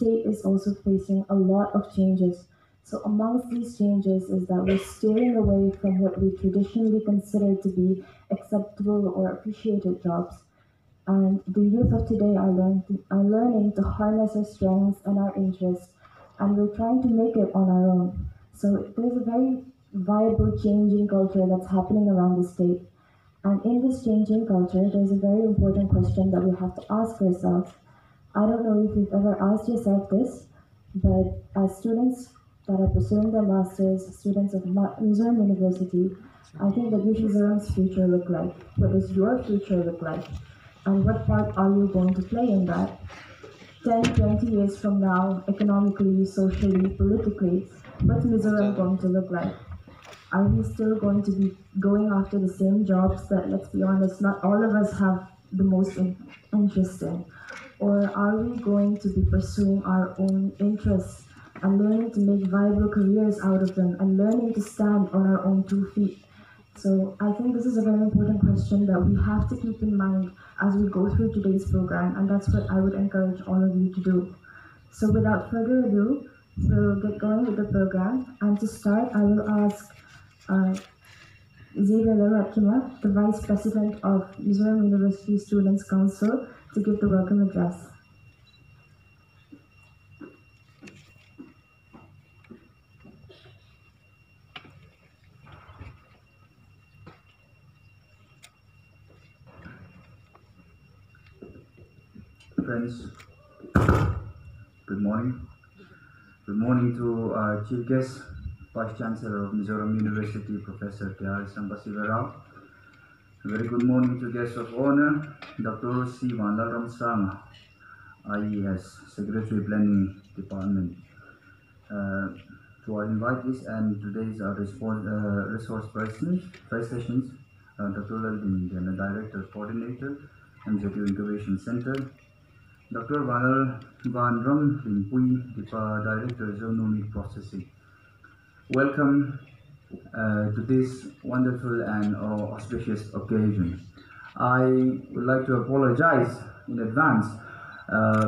state is also facing a lot of changes. So amongst these changes is that we're steering away from what we traditionally consider to be acceptable or appreciated jobs. And the youth of today are learning to harness our strengths and our interests, and we're trying to make it on our own. So there's a very viable changing culture that's happening around the state. And in this changing culture, there's a very important question that we have to ask ourselves. I don't know if you've ever asked yourself this, but as students that are pursuing their masters, students of Mizoram University, I think that what Mizoram's future look like? What does your future look like? And what part are you going to play in that? 10, 20 years from now, economically, socially, politically, what's Mizoram going to look like? Are we still going to be going after the same jobs that, let's be honest, not all of us have the most interest in? Or are we going to be pursuing our own interests and learning to make viable careers out of them and learning to stand on our own 2 feet? So I think this is a very important question that we have to keep in mind as we go through today's program, and that's what I would encourage all of you to do. So without further ado, we'll get going with the program. And to start, I will ask Xavier Lerakima, the Vice President of Mizoram University Students' Council, to give the welcome address. Friends, good morning. Good morning to our Chief Guest, Vice Chancellor of Mizoram University, Professor K.R. Sambasivarao. A very good morning to guests of honor, Dr. C. Vandaram Sang, IES, Secretary Planning Department, to our invitees and today's resource persons, first sessions, Dr. Lalvin, the Director Coordinator, MZU Incubation Center, Dr. Vanram Limpui, the Director Genomic Processing. Welcome to this wonderful and auspicious occasion. I would like to apologize in advance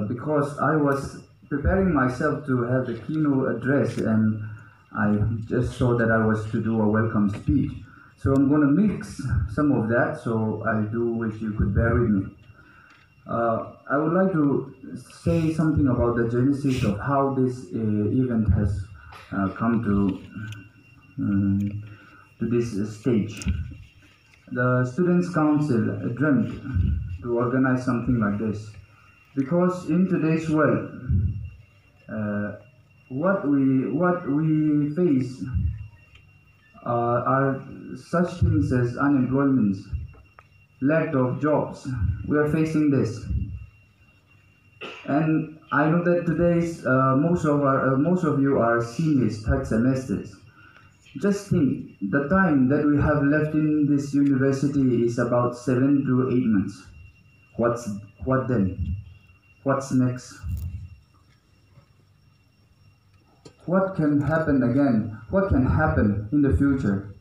because I was preparing myself to have the keynote address and I just saw that I was to do a welcome speech. So I'm going to mix some of that, so I do wish you could bear with me. I would like to say something about the genesis of how this event has come to this stage. The Students' Council dreamt to organize something like this because in today's world, what we face are such things as unemployment, lack of jobs. We are facing this, and I know that today's most of you are seniors, third semesters. Just think, the time that we have left in this university is about 7 to 8 months. What then? What's next? What can happen again? What can happen in the future?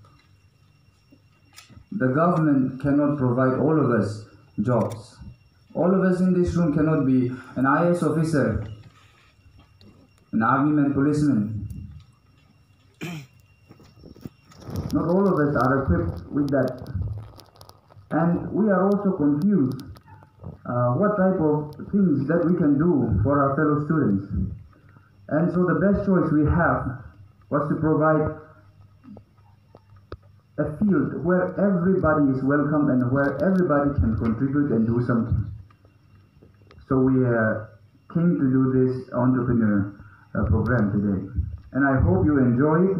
The government cannot provide all of us jobs. All of us in this room cannot be an IAS officer, an army policeman. Not all of us are equipped with that. And we are also confused what type of things that we can do for our fellow students. And so the best choice we have was to provide a field where everybody is welcome and where everybody can contribute and do something. So we came to do this entrepreneur program today. And I hope you enjoy it,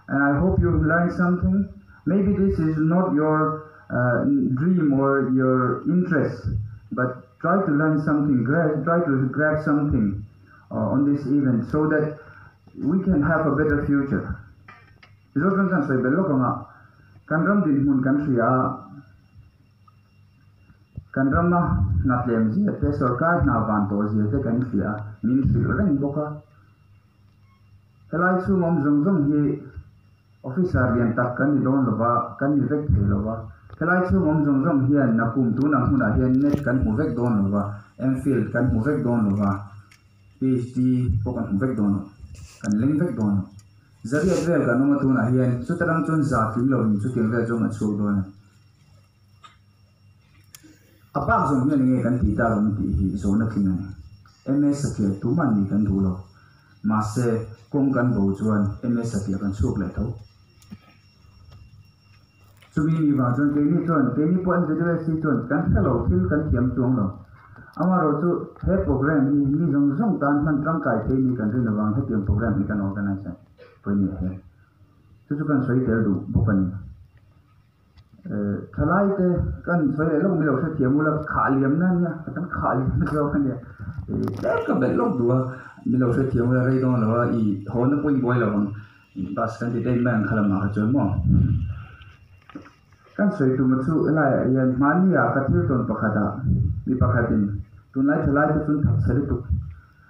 and I hope you learn something. Maybe this is not your dream or your interest, but try to learn something, try to grab something on this event so that we can have a better future. Kanram din mun country kanram na tlem ji te sarkar na van to ji te country ministry ren boka kalai chu mom zong hi officer lian tak kan ni don lova kan ni vek the lova kalai chu mom zong hi na kum tu na huna hian net kan mu vek don lova mfield kan mu vek don lova PhD pokan vek dono kan leng vek dono zari advel kan no tu na hian chu tarang chon za tin lo ni chu tin vel jong a chu dono apak zong hian nge kan ti ta rom ti hi zo na thin MS sakya tu man ni kan du lo ma se kong kan bo chuan MS sakya kan chuk le tho chumi ni wa chon te ni pon university chon kan hello thil kan thiam chuang lo amaro chu he program ni zong zong tan man tang kai te ni kan rin wang he tiam program ni kan organize poi ni he chu kan soi tel du bokani thalai te kan soi le long mi lo se thiam mula khaliam na nya kan khaliam zo kan ya ka bel lok dua mi lo se thiam mula rei dong lo I ho na poi boy lo bas kan ti dei man khalam ma cho mo kan soi tu ma chu lai yan mani ya ka thil ton pakhada mi pakhatin tunai thalai tu tun thak sari tu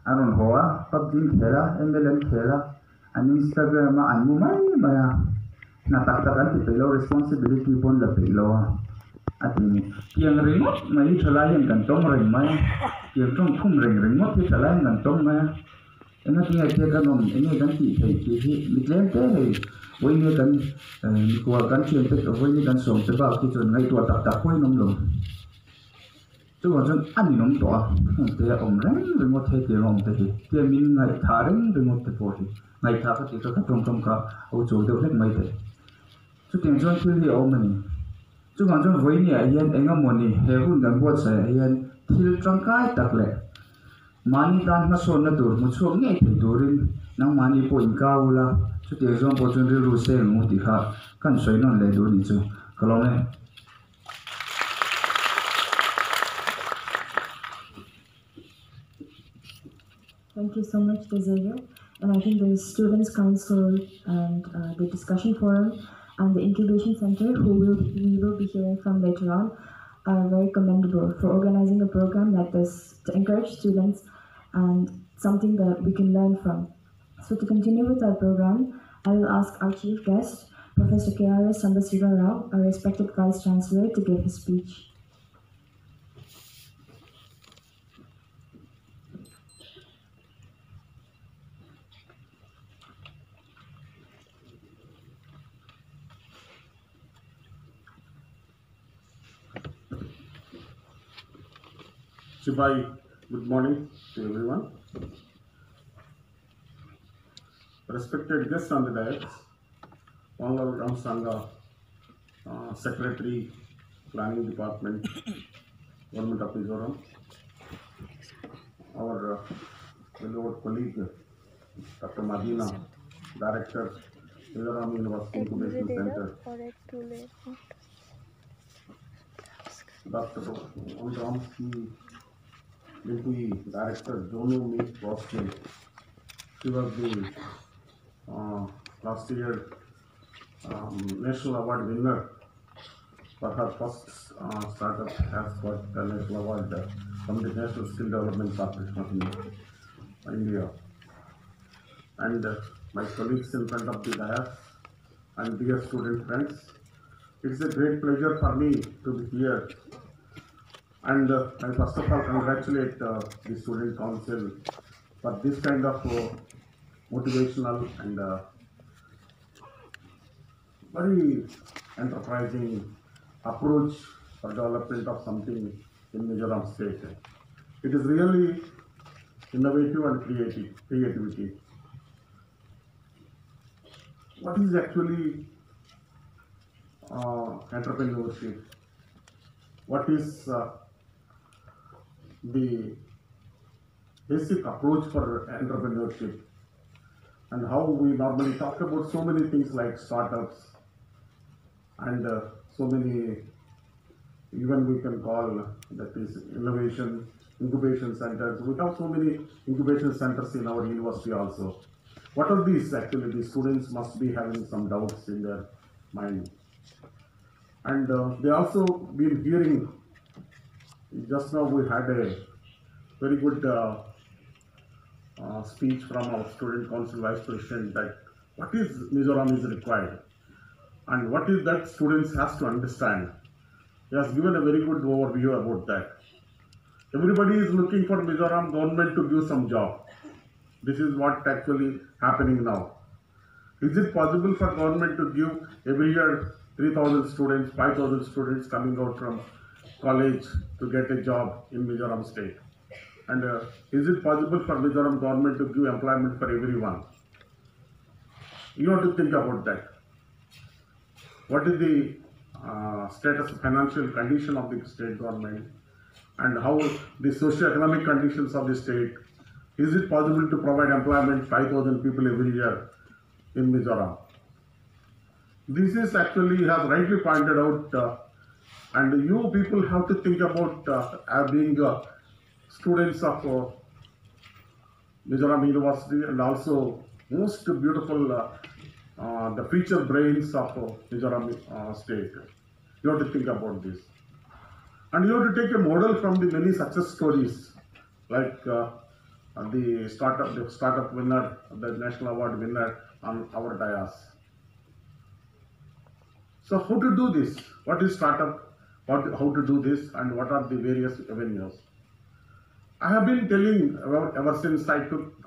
aron hoa PUBG khela MLM khela an Instagram ma an mu mai maya na tak tak an ti pelo responsibility pon la pelo atini yang remote mai thalai yan kan tong reng mai yang tong thum reng mo ti thalai kan tong mai ena ti ngai te kan nom ene kan ti thei ti hi mitlem te hei voi ne kan kwa kan chen te voi ne kan som te ba ki chon ngai tua tak tak poi nom lo chu wa chon an nom to te om reng mo the ti rom te hi te min ngai tha reng mo te po hi ngai tha ka ti ka tom tom ka au chu de hlek mai te chu ten chon thil hi om ani chu wa chon voi ne yan enga mo ni he hun kan bo sa yan thil tang kai tak le mani dan na son na dur mu chok nge thi durin nang mani po in kaula chu te zong po chun ri ru se mu ti kha kan soi non le dur ni chu kalong ne Thank you so much, Xavier. And I think the Students' Council and the Discussion Forum and the Incubation Center, we will be hearing from later on, are very commendable for organizing a program like this to encourage students and something that we can learn from. So to continue with our program, I will ask our chief guest, Professor K.R.S. Sambasiva Rao, our respected Vice Chancellor, to give his speech. Shibai, good morning to everyone. Respected guests on the dais, Honorable Ram Sangha, Secretary, Planning Department, Government of Mizoram, our beloved colleague, Dr. Madina, Director, Mizoram University Incubation Center, Dr. Ramski, Deputy Director, Jonu Meet Boston. She was the last year National Award winner for her first startup has got the National Award from the National Skill Development Corporation of India. And my colleagues in front of the dais and dear student friends, it's a great pleasure for me to be here. And I first of all congratulate the Student Council for this kind of motivational and very enterprising approach for development of something in Mizoram state. It is really innovative and creativity. What is actually entrepreneurship? What is the basic approach for entrepreneurship, and how we normally talk about so many things like startups and so many, even we can call that is incubation centers. We have so many incubation centers in our university also. What are these actually? The students must be having some doubts in their mind. And they also been hearing, just now we had a very good speech from our Student Council Vice President that what is Mizoram is required and what is that students has to understand. He has given a very good overview about that. Everybody is looking for Mizoram government to give some job. This is what actually happening now. Is it possible for government to give every year 3,000 students, 5,000 students coming out from college to get a job in Mizoram state? And is it possible for Mizoram government to give employment for everyone? You have to think about that. What is the status, financial condition of the state government, and how the socio-economic conditions of the state? Is it possible to provide employment 5,000 people every year in Mizoram? This is actually, he has rightly pointed out, and you people have to think about being students of Mizoram University, and also most beautiful the future brains of Mizoram state. You have to think about this, and you have to take a model from the many success stories, like the startup winner, the national award winner on our dais. So how to do this? What is startup? How to do this, and what are the various avenues? I have been telling ever since I took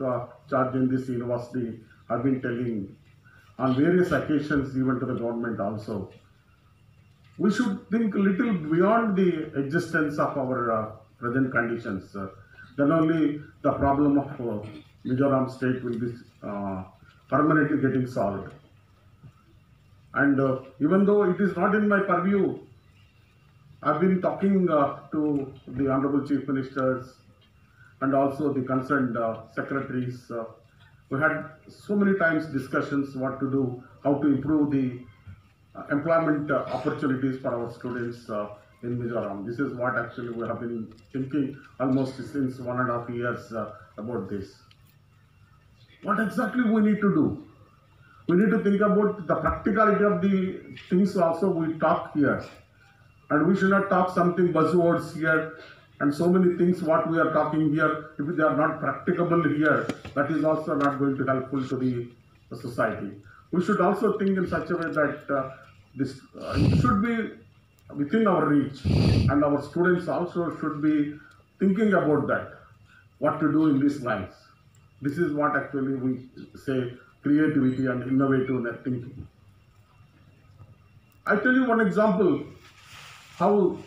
charge in this university. I've been telling on various occasions, even to the government also. We should think a little beyond the existence of our present conditions. Then only the problem of Mizoram state will be permanently getting solved. And even though it is not in my purview, I've been talking to the Honorable Chief Ministers and also the concerned secretaries. We had so many times discussions what to do, how to improve the employment opportunities for our students in Mizoram. This is what actually we have been thinking almost since 1.5 years about this. What exactly we need to do? We need to think about the practicality of the things also we talk here. And we should not talk something buzzwords here and so many things what we are talking here, if they are not practicable here, that is also not going to be helpful to the society. We should also think in such a way that this it should be within our reach, and our students also should be thinking about that, what to do in these lines. This is what actually we say creativity and innovative thinking. I tell you one example how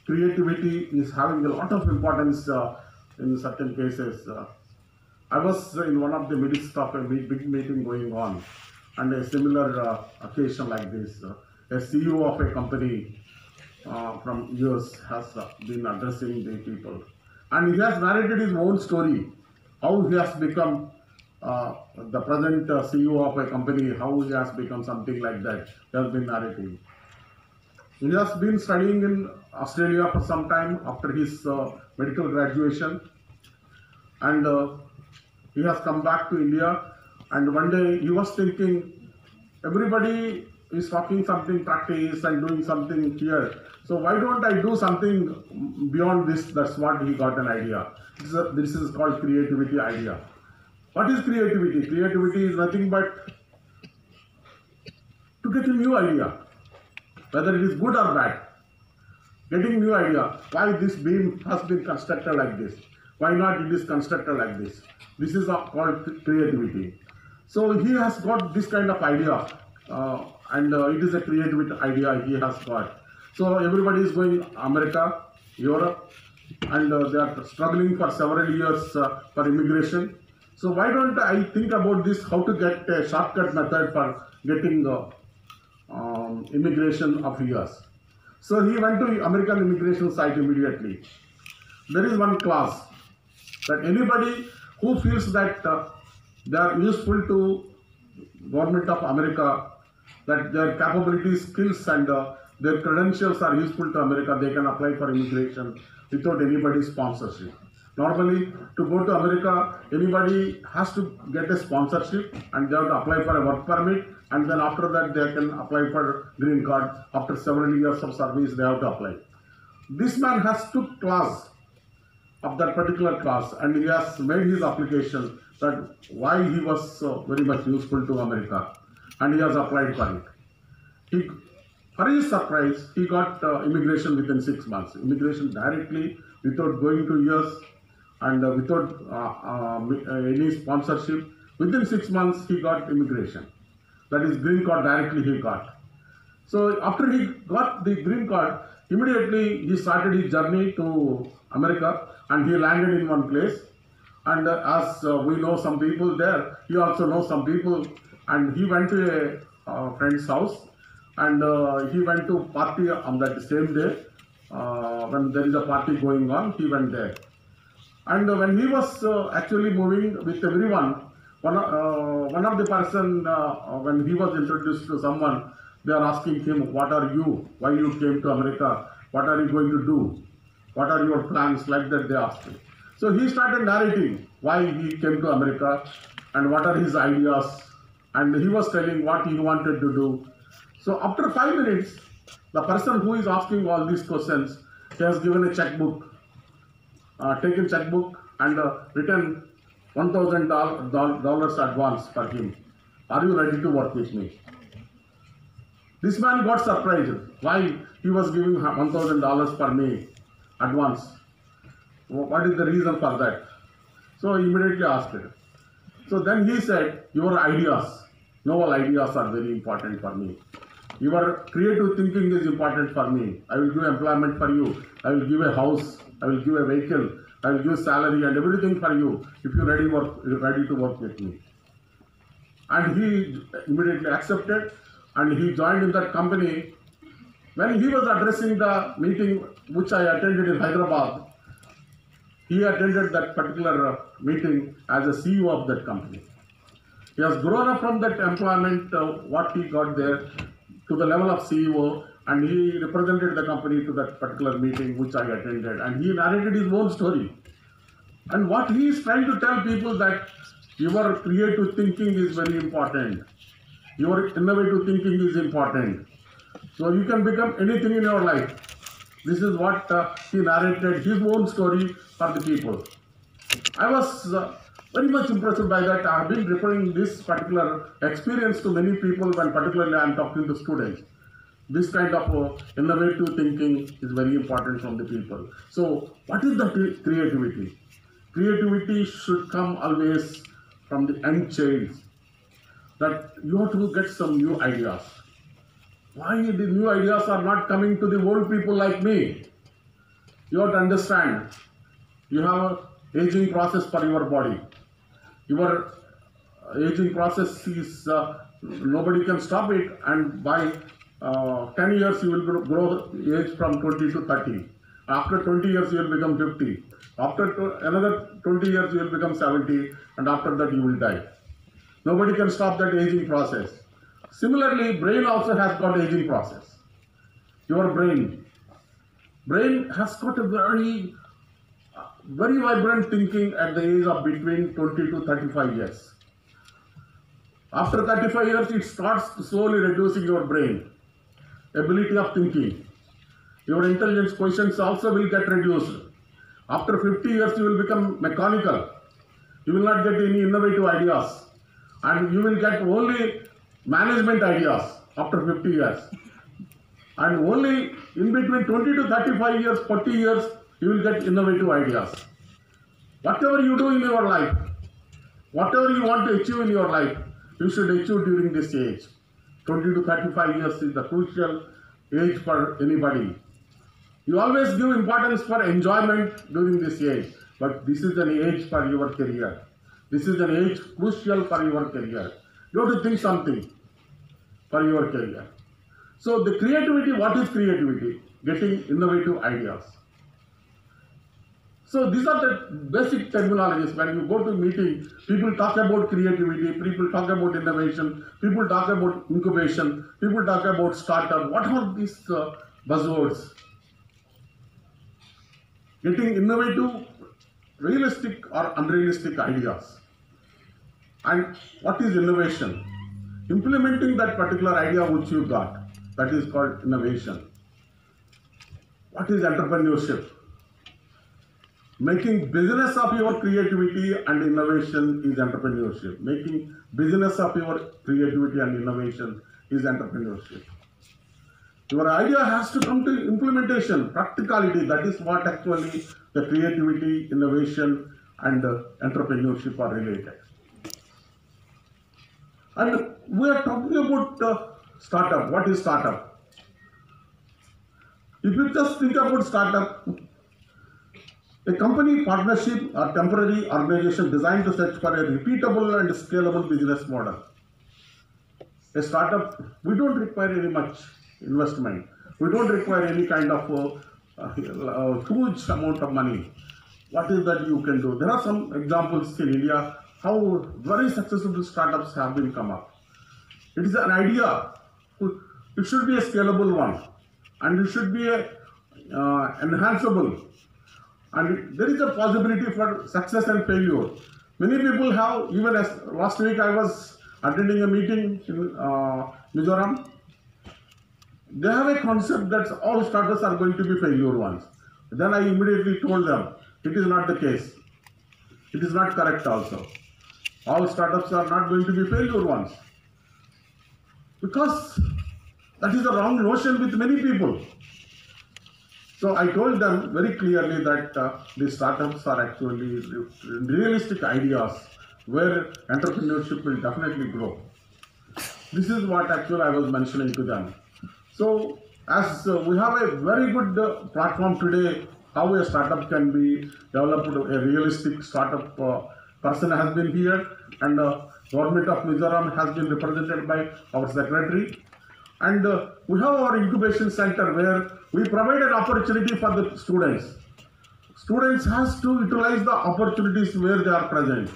creativity is having a lot of importance in certain cases. I was in one of the midst of a big meeting going on, and a similar occasion like this. A CEO of a company from US has been addressing the people, and he has narrated his own story, how he has become the present CEO of a company, how he has become something like that. He has been narrating. He has been studying in Australia for some time after his medical graduation, and he has come back to India. And one day he was thinking, everybody is talking something practice and doing something here. So why don't I do something beyond this? That's what he got an idea. This is called creativity idea. What is creativity? Creativity is nothing but to get a new idea, whether it is good or bad. Getting new idea. Why this beam has been constructed like this? Why not it is constructed like this? This is called creativity. So he has got this kind of idea, and it is a creative idea he has got. So everybody is going America, Europe, and they are struggling for several years for immigration. So why don't I think about this, how to get a shortcut method for getting immigration of US. So he went to American immigration site immediately. There is one clause that anybody who feels that they are useful to government of America, that their capabilities, skills and their credentials are useful to America, they can apply for immigration without anybody's sponsorship. Normally, to go to America, anybody has to get a sponsorship and they have to apply for a work permit, and then after that they can apply for green card. After several years of service, they have to apply. This man has took class of that particular class, and he has made his application that why he was very much useful to America, and he has applied for it. For his surprise, he got immigration within 6 months. Immigration directly without going to US, and without any sponsorship. Within 6 months, he got immigration. That is green card directly he got. So after he got the green card, immediately he started his journey to America, and he landed in one place. And as we know some people there, he also knows some people, and he went to a friend's house, and he went to party on that same day. When there is a party going on, he went there. And when he was actually moving with everyone, one of the person, when he was introduced to someone, they are asking him, "What are you? Why you came to America? What are you going to do? What are your plans?" Like that they asked him. So he started narrating why he came to America and what are his ideas, and he was telling what he wanted to do. So after 5 minutes, the person who is asking all these questions, he has given a checkbook, taken checkbook and written $1,000 advance for him. "Are you ready to work with me?" This man got surprised. Why he was giving $1,000 for me advance? What is the reason for that? So he immediately asked it. So then he said, "Your ideas, novel ideas are very important for me. Your creative thinking is important for me. I will give employment for you. I will give a house. I will give a vehicle. I will give salary and everything for you if you're ready to work with me." And he immediately accepted, and he joined in that company. When he was addressing the meeting which I attended in Hyderabad, he attended that particular meeting as a CEO of that company. He has grown up from that employment, what he got there, to the level of CEO, and he represented the company to that particular meeting which I attended, and he narrated his own story. And what he is trying to tell people that your creative thinking is very important. Your innovative thinking is important. So you can become anything in your life. This is what he narrated his own story for the people. I was very much impressed by that. I have been referring this particular experience to many people when particularly I am talking to students. This kind of innovative thinking is very important from the people. So what is the creativity? Creativity should come always from the young child. That you have to get some new ideas. Why the new ideas are not coming to the old people like me? You have to understand. You have an aging process for your body. Your aging process is, nobody can stop it, and by 10 years you will grow age from 20 to 30. After 20 years you will become 50. After another 20 years you will become 70, and after that you will die. Nobody can stop that aging process. Similarly, brain also has got aging process. Your brain has got a very vibrant thinking at the age of between 20 to 35 years. After 35 years, it starts slowly reducing your brain ability of thinking. Your intelligence quotients also will get reduced. After 50 years, you will become mechanical. You will not get any innovative ideas, and you will get only management ideas after 50 years. And only in between 20 to 35 years, 40 years, you will get innovative ideas. Whatever you do in your life, whatever you want to achieve in your life, you should achieve during this age. 20 to 35 years is the crucial age for anybody. You always give importance for enjoyment during this age, but this is an age for your career. This is an age crucial for your career. You have to think something for your career. So the creativity, what is creativity? Getting innovative ideas. So these are the basic terminologies. When you go to meeting, people talk about creativity, people talk about innovation, people talk about incubation, people talk about startup. What are these buzzwords? Getting innovative, realistic or unrealistic ideas. And what is innovation? Implementing that particular idea which you got. That is called innovation. What is entrepreneurship? Making business of your creativity and innovation is entrepreneurship. Making business of your creativity and innovation is entrepreneurship. Your idea has to come to implementation, practicality. That is what actually the creativity, innovation, and entrepreneurship are related. And we are talking about startup. What is startup? If you just think about startup, a company, partnership, or temporary organization designed to search for a repeatable and scalable business model. A startup, we don't require any much investment. We don't require any kind of huge amount of money. What is that you can do? There are some examples in India how very successful startups have been come up. It is an idea. It should be a scalable one, and it should be a enhanceable. And there is a possibility for success and failure. Many people have, even as last week I was attending a meeting in Mizoram. They have a concept that all startups are going to be failure ones. Then I immediately told them, it is not the case. It is not correct also. All startups are not going to be failure ones. Because that is the wrong notion with many people. So I told them very clearly that the startups are actually realistic ideas where entrepreneurship will definitely grow. This is what actually I was mentioning to them. So as we have a very good platform today, how a startup can be developed, a realistic startup person has been here, and government of Mizoram has been represented by our secretary. And we have our incubation center where we provide an opportunity for the students. Students has to utilize the opportunities where they are present.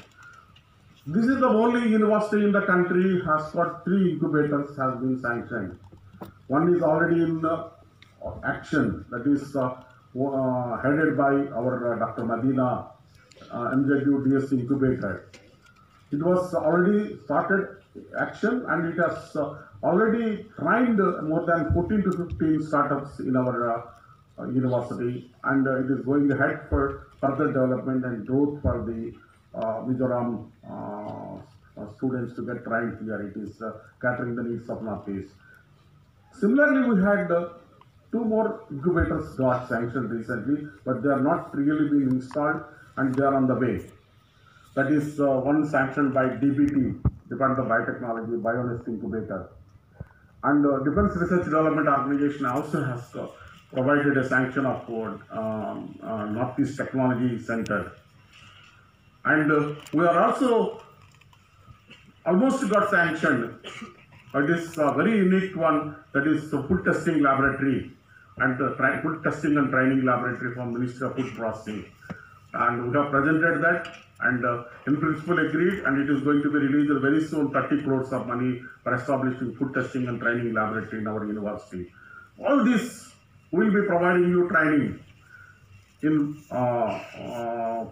This is the only university in the country has got 3 incubators has been sanctioned. One is already in action, that is headed by our Dr. Madina, MZU DSC incubator. It was already started action, and it has already trained more than 14 to 15 startups in our university, and it is going ahead for further development and growth for the Mizoram students to get trained here. It is catering the needs of Northeast. Similarly, we had 2 more incubators got sanctioned recently, but they are not really being installed, and they are on the way. That is one sanctioned by DBT, Department of Biotechnology, Bionest Incubator. And Defense Research Development Organization also has provided a sanction of Northeast Technology Center. And we are also almost got sanctioned. It is a very unique one, that is the food testing laboratory and food testing and training laboratory from Ministry of Food Processing. And we have presented that, and in principle agreed, and it is going to be released very soon, 30 crores of money for establishing food testing and training laboratory in our university. All this will be providing you training in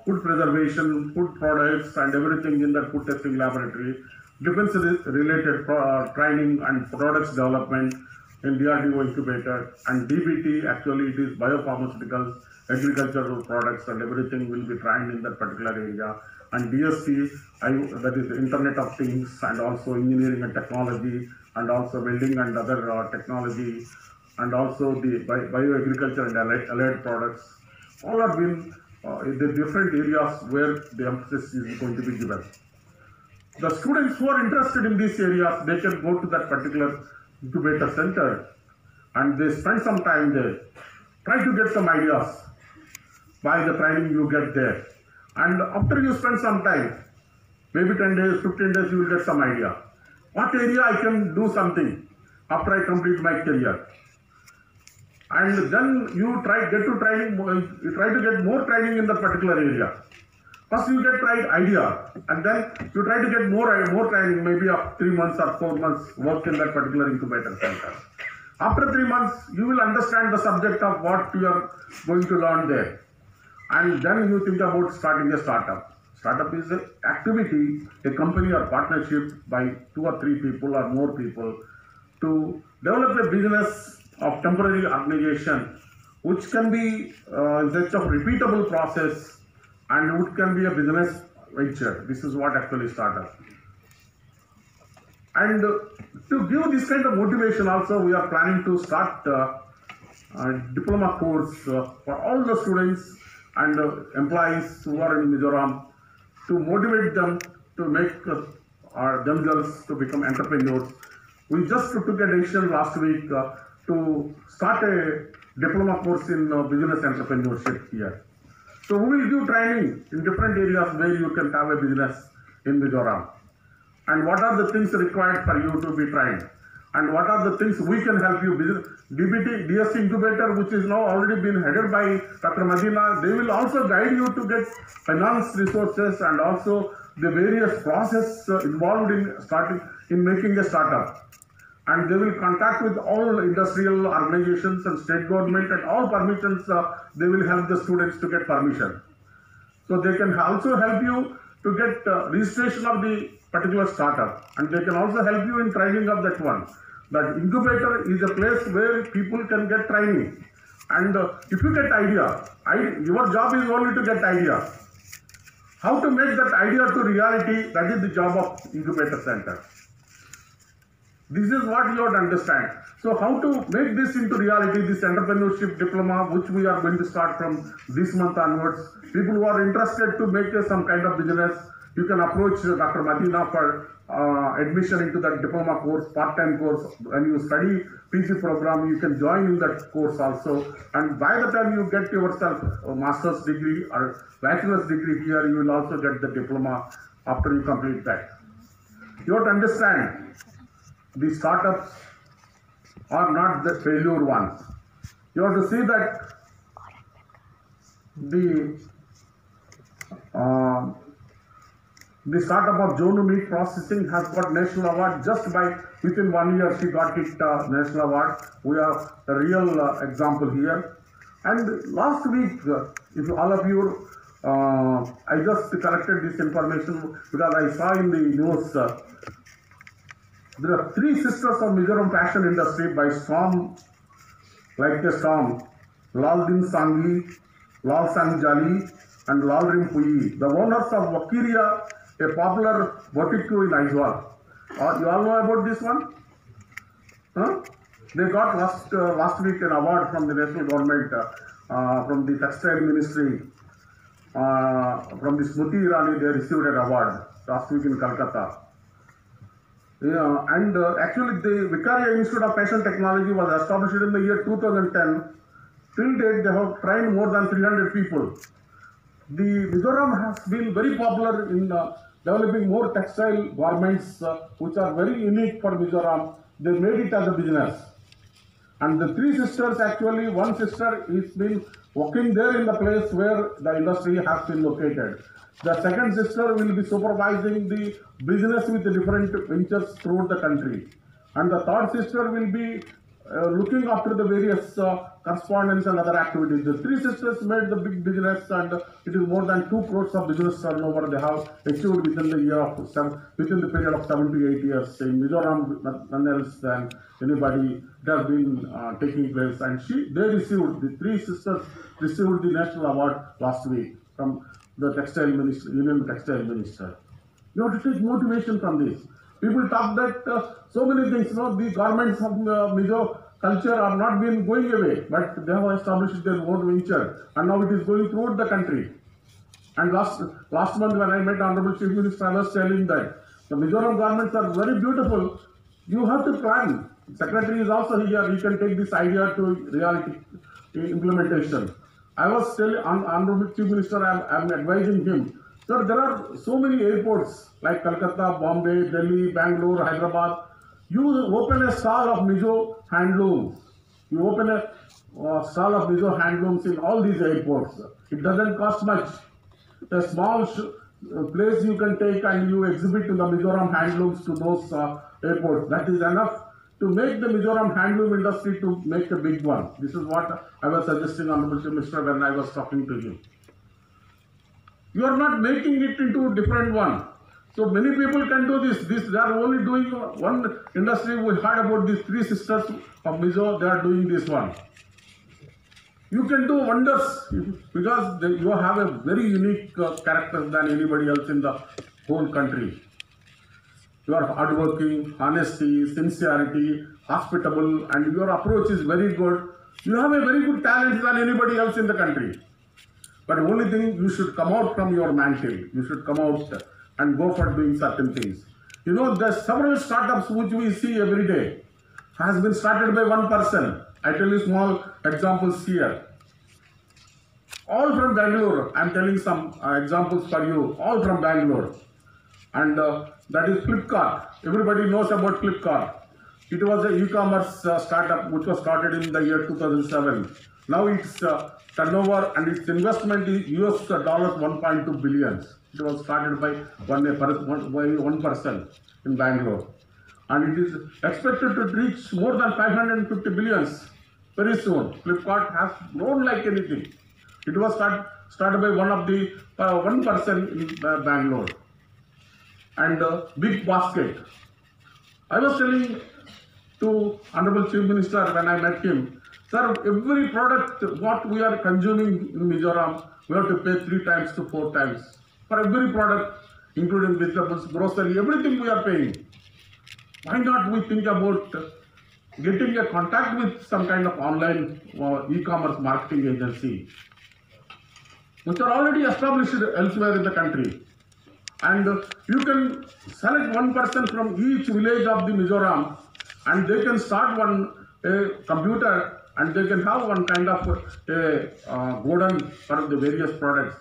food preservation, food products, and everything in that food testing laboratory, defense related training and products development in DRDO incubator, and DBT, actually it is biopharmaceuticals, agricultural products, and everything will be trained in that particular area. And DST, that is the Internet of Things, and also engineering and technology, and also welding and other technology, and also the bioagriculture and allied products. All have been the different areas where the emphasis is going to be given. The students who are interested in these areas, they can go to that particular incubator center and they spend some time there. Try to get some ideas by the training you get there. And after you spend some time, maybe 10 days, 15 days, you will get some idea. What area I can do something after I complete my career. And then you try to get more training in that particular area. First you get idea, and then you try to get more training, maybe of 3 months or 4 months work in that particular incubator center. After 3 months, you will understand the subject of what you are going to learn there. And then you think about starting a startup. Startup is an activity, a company or partnership by 2 or 3 people or more people to develop a business of temporary organization, which can be such a repeatable process and which can be a business venture. This is what actually startup. And to give this kind of motivation also, we are planning to start a diploma course for all the students and employees who are in Mizoram to motivate them to make themselves to become entrepreneurs. We just took a decision last week to start a diploma course in business entrepreneurship here. So we will give training in different areas where you can have a business in Mizoram. And what are the things required for you to be trained? And what are the things we can help you? DSC incubator, which is now already been headed by Dr. Madina, they will also guide you to get finance resources and also the various process involved in making a startup. And they will contact with all industrial organizations and state government, and all permissions, they will help the students to get permission. So they can also help you to get registration of the particular startup, and they can also help you in training of that one. That incubator is a place where people can get training, and if you get idea, your job is only to get idea. How to make that idea to reality, that is the job of incubator center. This is what you have to understand. So how to make this into reality, this entrepreneurship diploma, which we are going to start from this month onwards. People who are interested to make some kind of business, you can approach Dr. Madina for admission into that diploma course, part-time course. When you study PG program, you can join in that course also. And by the time you get yourself a master's degree or bachelor's degree here, you will also get the diploma after you complete that. You have to understand, the startups are not the failure ones. You have to see that the startup of Jonu Meat Processing has got national award just by within 1 year. She got it national award. We are a real example here. And last week, if all of you, I just collected this information because I saw in the news. There are 3 sisters of Mizoram fashion industry by storm, like a storm: Lal Din Sanghi, Lal Sang Jali, and Lal Rim Puyi. The owners of Wakiria, a popular boutique in Aizawl. You all know about this one? Huh? They got last week an award from the national government, from the textile ministry, from the Smriti Irani. They received an award last week in Calcutta. Yeah, and actually the Vicaria Institute of Fashion Technology was established in the year 2010. Till date, they have trained more than 300 people. The Mizoram has been very popular in developing more textile garments, which are very unique for Mizoram. They made it as a business. And the 3 sisters, actually, one sister is been working there in the place where the industry has been located. The second sister will be supervising the business with the different ventures throughout the country. And the third sister will be looking after the various correspondence and other activities. The 3 sisters made the big business, and it is more than 2 crores of business turnover they have achieved within the period of 7 to 8 years. In Mizoram, none else than anybody has been taking place. And the 3 sisters received the national award last week from the textile minister, Union Textile Minister. You have to take motivation from this. People talk that so many things, the garments of Mizo culture are not been going away, but they have established their own venture, and now it is going throughout the country. And last month when I met Honorable Chief Minister, I was telling that the Mizoram garments are very beautiful. You have to plan. Secretary is also here. He can take this idea to reality implementation. I was telling Honorable Chief Minister, I am advising him. Sir, there are so many airports like Calcutta, Bombay, Delhi, Bangalore, Hyderabad. You open a stall of Mizo handlooms. You open a stall of Mizo handlooms in all these airports. It doesn't cost much. A small place you can take and you exhibit the Mizoram handlooms to those airports. That is enough to make the Mizoram handloom industry to make a big one. This is what I was suggesting, Honorable Chief Minister, when I was talking to him. You are not making it into a different one. So many people can do this. They are only doing one industry. We heard about these 3 sisters of Mizo. They are doing this one. You can do wonders because you have a very unique character than anybody else in the whole country. You are hardworking, honesty, sincerity, hospitable, and your approach is very good. You have a very good talent than anybody else in the country. But the only thing, you should come out from your mantle. You should come out and go for doing certain things. You know, there are several startups which we see every day has been started by one person. I tell you small examples here. All from Bangalore. I'm telling some examples for you. All from Bangalore. And that is Flipkart. Everybody knows about Flipkart. It was an e-commerce startup which was started in the year 2007. Now its turnover and its investment is US dollars 1.2 billions. It was started by one person in Bangalore. And it is expected to reach more than 550 billions very soon. Flipkart has grown like anything. It was started by one person in Bangalore. And Big Basket. I was telling to Honorable Chief Minister when I met him, sir, every product what we are consuming in Mizoram, we have to pay 3 times to 4 times. For every product, including vegetables, grocery, everything we are paying. Why not we think about getting a contact with some kind of online e-commerce marketing agency, which are already established elsewhere in the country. And you can select one person from each village of the Mizoram, and they can start one computer, and they can have one kind of godown for the various products.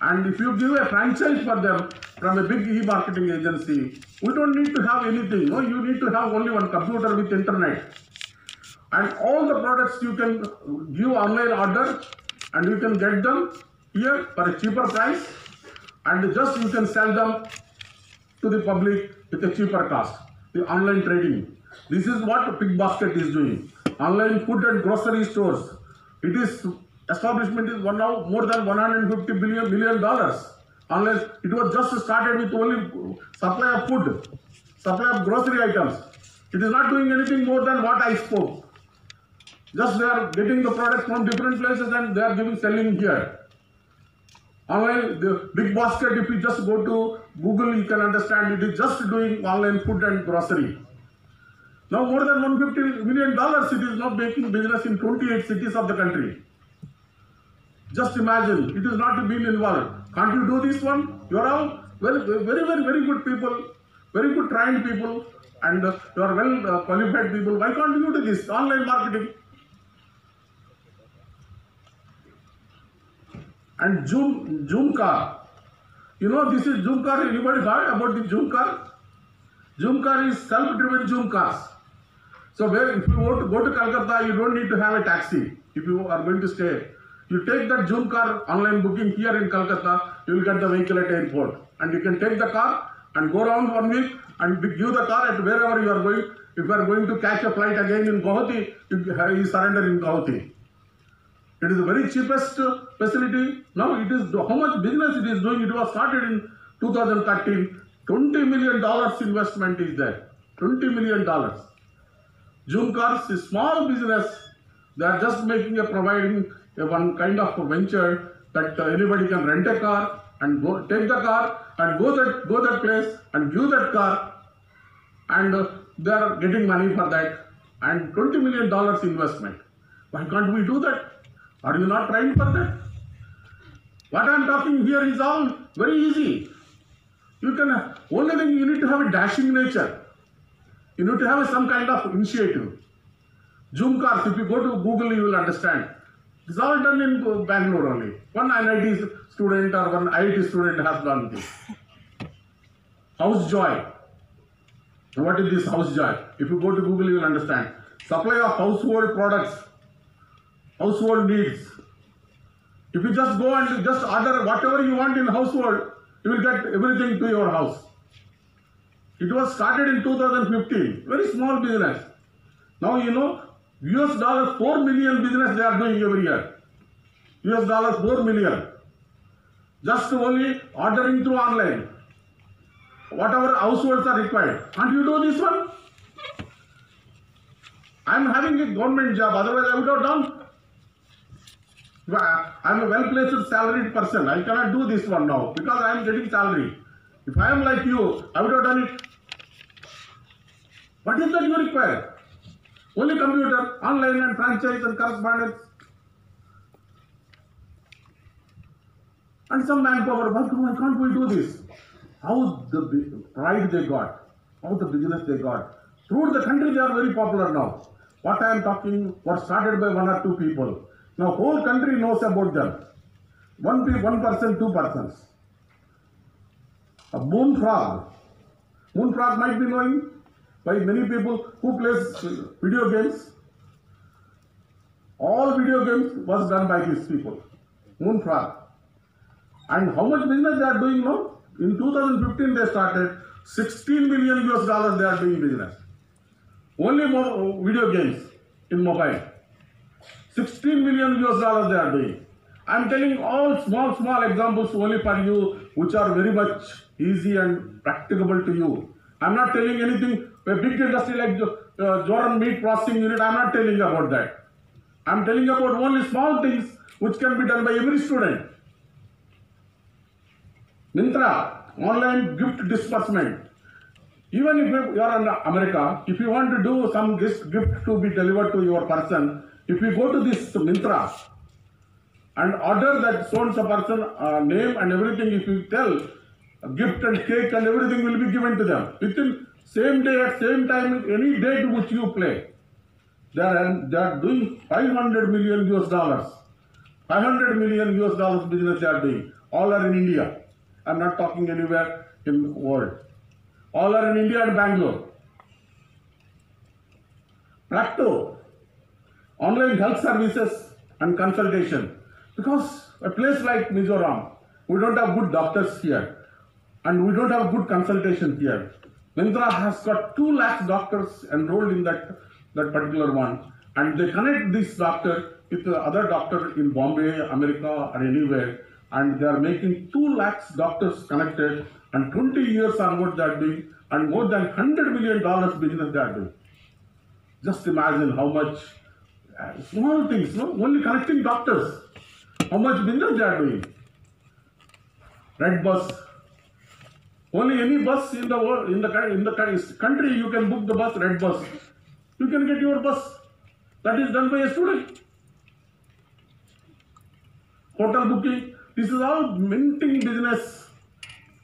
And if you give a franchise for them from a big e-marketing agency, we don't need to have anything. No, you need to have only one computer with internet. And all the products you can give online order, and you can get them here for a cheaper price, and just you can sell them to the public with a cheaper cost. The online trading. This is what Big Basket is doing. Online food and grocery stores. It is establishment is now more than $150 million. Unless it was just started with only supply of food, supply of grocery items. It is not doing anything more than what I spoke. Just they are getting the products from different places and they are selling here. Online, the Big Basket, if you just go to Google, you can understand it is just doing online food and grocery. Now more than $150 million it is now making business in 28 cities of the country. Just imagine, it is not been involved. Can't you do this one? You are all very good people, very good trained people, and you are well qualified people. Why can't you do this? Online marketing. And Zoom car. You know, this is Zoom car. Anybody heard about the Zoom car? Zoom car is self-driven Zoom cars. So if you want to go to Calcutta, you don't need to have a taxi. If you are going to stay, you take that Zoom car online booking here in Calcutta, you will get the vehicle at airport. And you can take the car and go around 1 week and give the car at wherever you are going. If you are going to catch a flight again in Guwahati, you surrender in Guwahati. It is the very cheapest facility. Now it is how much business it is doing. It was started in 2013. $20 million investment is there. $20 million. Zoom cars is small business. They are just making providing one kind of venture that anybody can rent a car and go take the car and go that place and give that car, and they are getting money for that, and $20 million investment. Why can't we do that? Are you not trying for that? What I am talking here is all very easy. You can, only thing you need to have a dashing nature. You need to have some kind of initiative. Zoom cars, if you go to Google, you will understand. It's all done in Bangalore only. One NIT student or one IIT student has done this. House Joy. What is this House Joy? If you go to Google, you will understand. Supply of household products, household needs. If you just go and just order whatever you want in household, you will get everything to your house. It was started in 2015. Very small business. Now you know, US dollars 4 million business they are doing every year. US dollars 4 million. Just only ordering through online. Whatever households are required. Can't you do this one? I am having a government job, otherwise I would have done. I am a well-placed salaried person. I cannot do this one now because I am getting salary. If I am like you, I would have done it. What is that you require? Only computer, online and franchise and correspondence. and some manpower. Why can't we do this? How the pride they got, how the business they got. Throughout the country, they are very popular now. What I am talking was started by one or two people. Now whole country knows about them. One person, two persons. A moon frog. Moon frog might be knowing by many people who plays video games. All video games was done by these people. Moon frog. And how much business they are doing now? In 2015 they started 16 million US dollars they are doing business. Only video games in mobile. 16 million US dollars they are doing. I am telling all small examples only for you which are very much easy and practicable to you. I am not telling anything, a big industry like Mizoram meat processing unit, I am not telling about that. I am telling about only small things which can be done by every student. Mintra, online gift disbursement. Even if you are in America, if you want to do some gift to be delivered to your person, if you go to this Mintra and order that so-and-so person name and everything, if you tell, gift and cake and everything will be given to them. Within same day, at same time, any date which you play. They are doing 500 million US dollars. 500 million US dollars business they are doing. All are in India. I am not talking anywhere in the world. All are in India and Bangalore. Practo, online health services and consultation. Because a place like Mizoram, we don't have good doctors here. And we don't have good consultation here. Mintra has got 2 lakh doctors enrolled in that particular one. And they connect this doctor with the other doctor in Bombay, America or anywhere. And they are making 2 lakhs doctors connected, and 20 years onward they are doing, and more than $100 million business they are doing. Just imagine how much small things, no? Only connecting doctors, how much business they are doing. Red bus. Only any bus in the world, in the country, you can book the bus, red bus. You can get your bus. That is done by a student. Hotel booking. This is all minting business.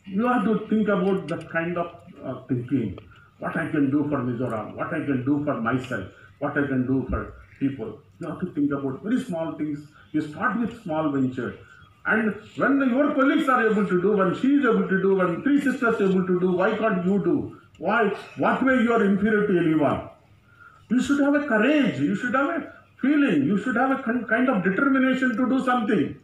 You have to think about that kind of thinking. What I can do for Mizoram, what I can do for myself, what I can do for people. You have to think about very small things. You start with small venture. And when your colleagues are able to do, when she is able to do, when 3 sisters are able to do, why can't you do? Why? What way you are inferior to anyone? You should have a courage. You should have a feeling. You should have a kind of determination to do something.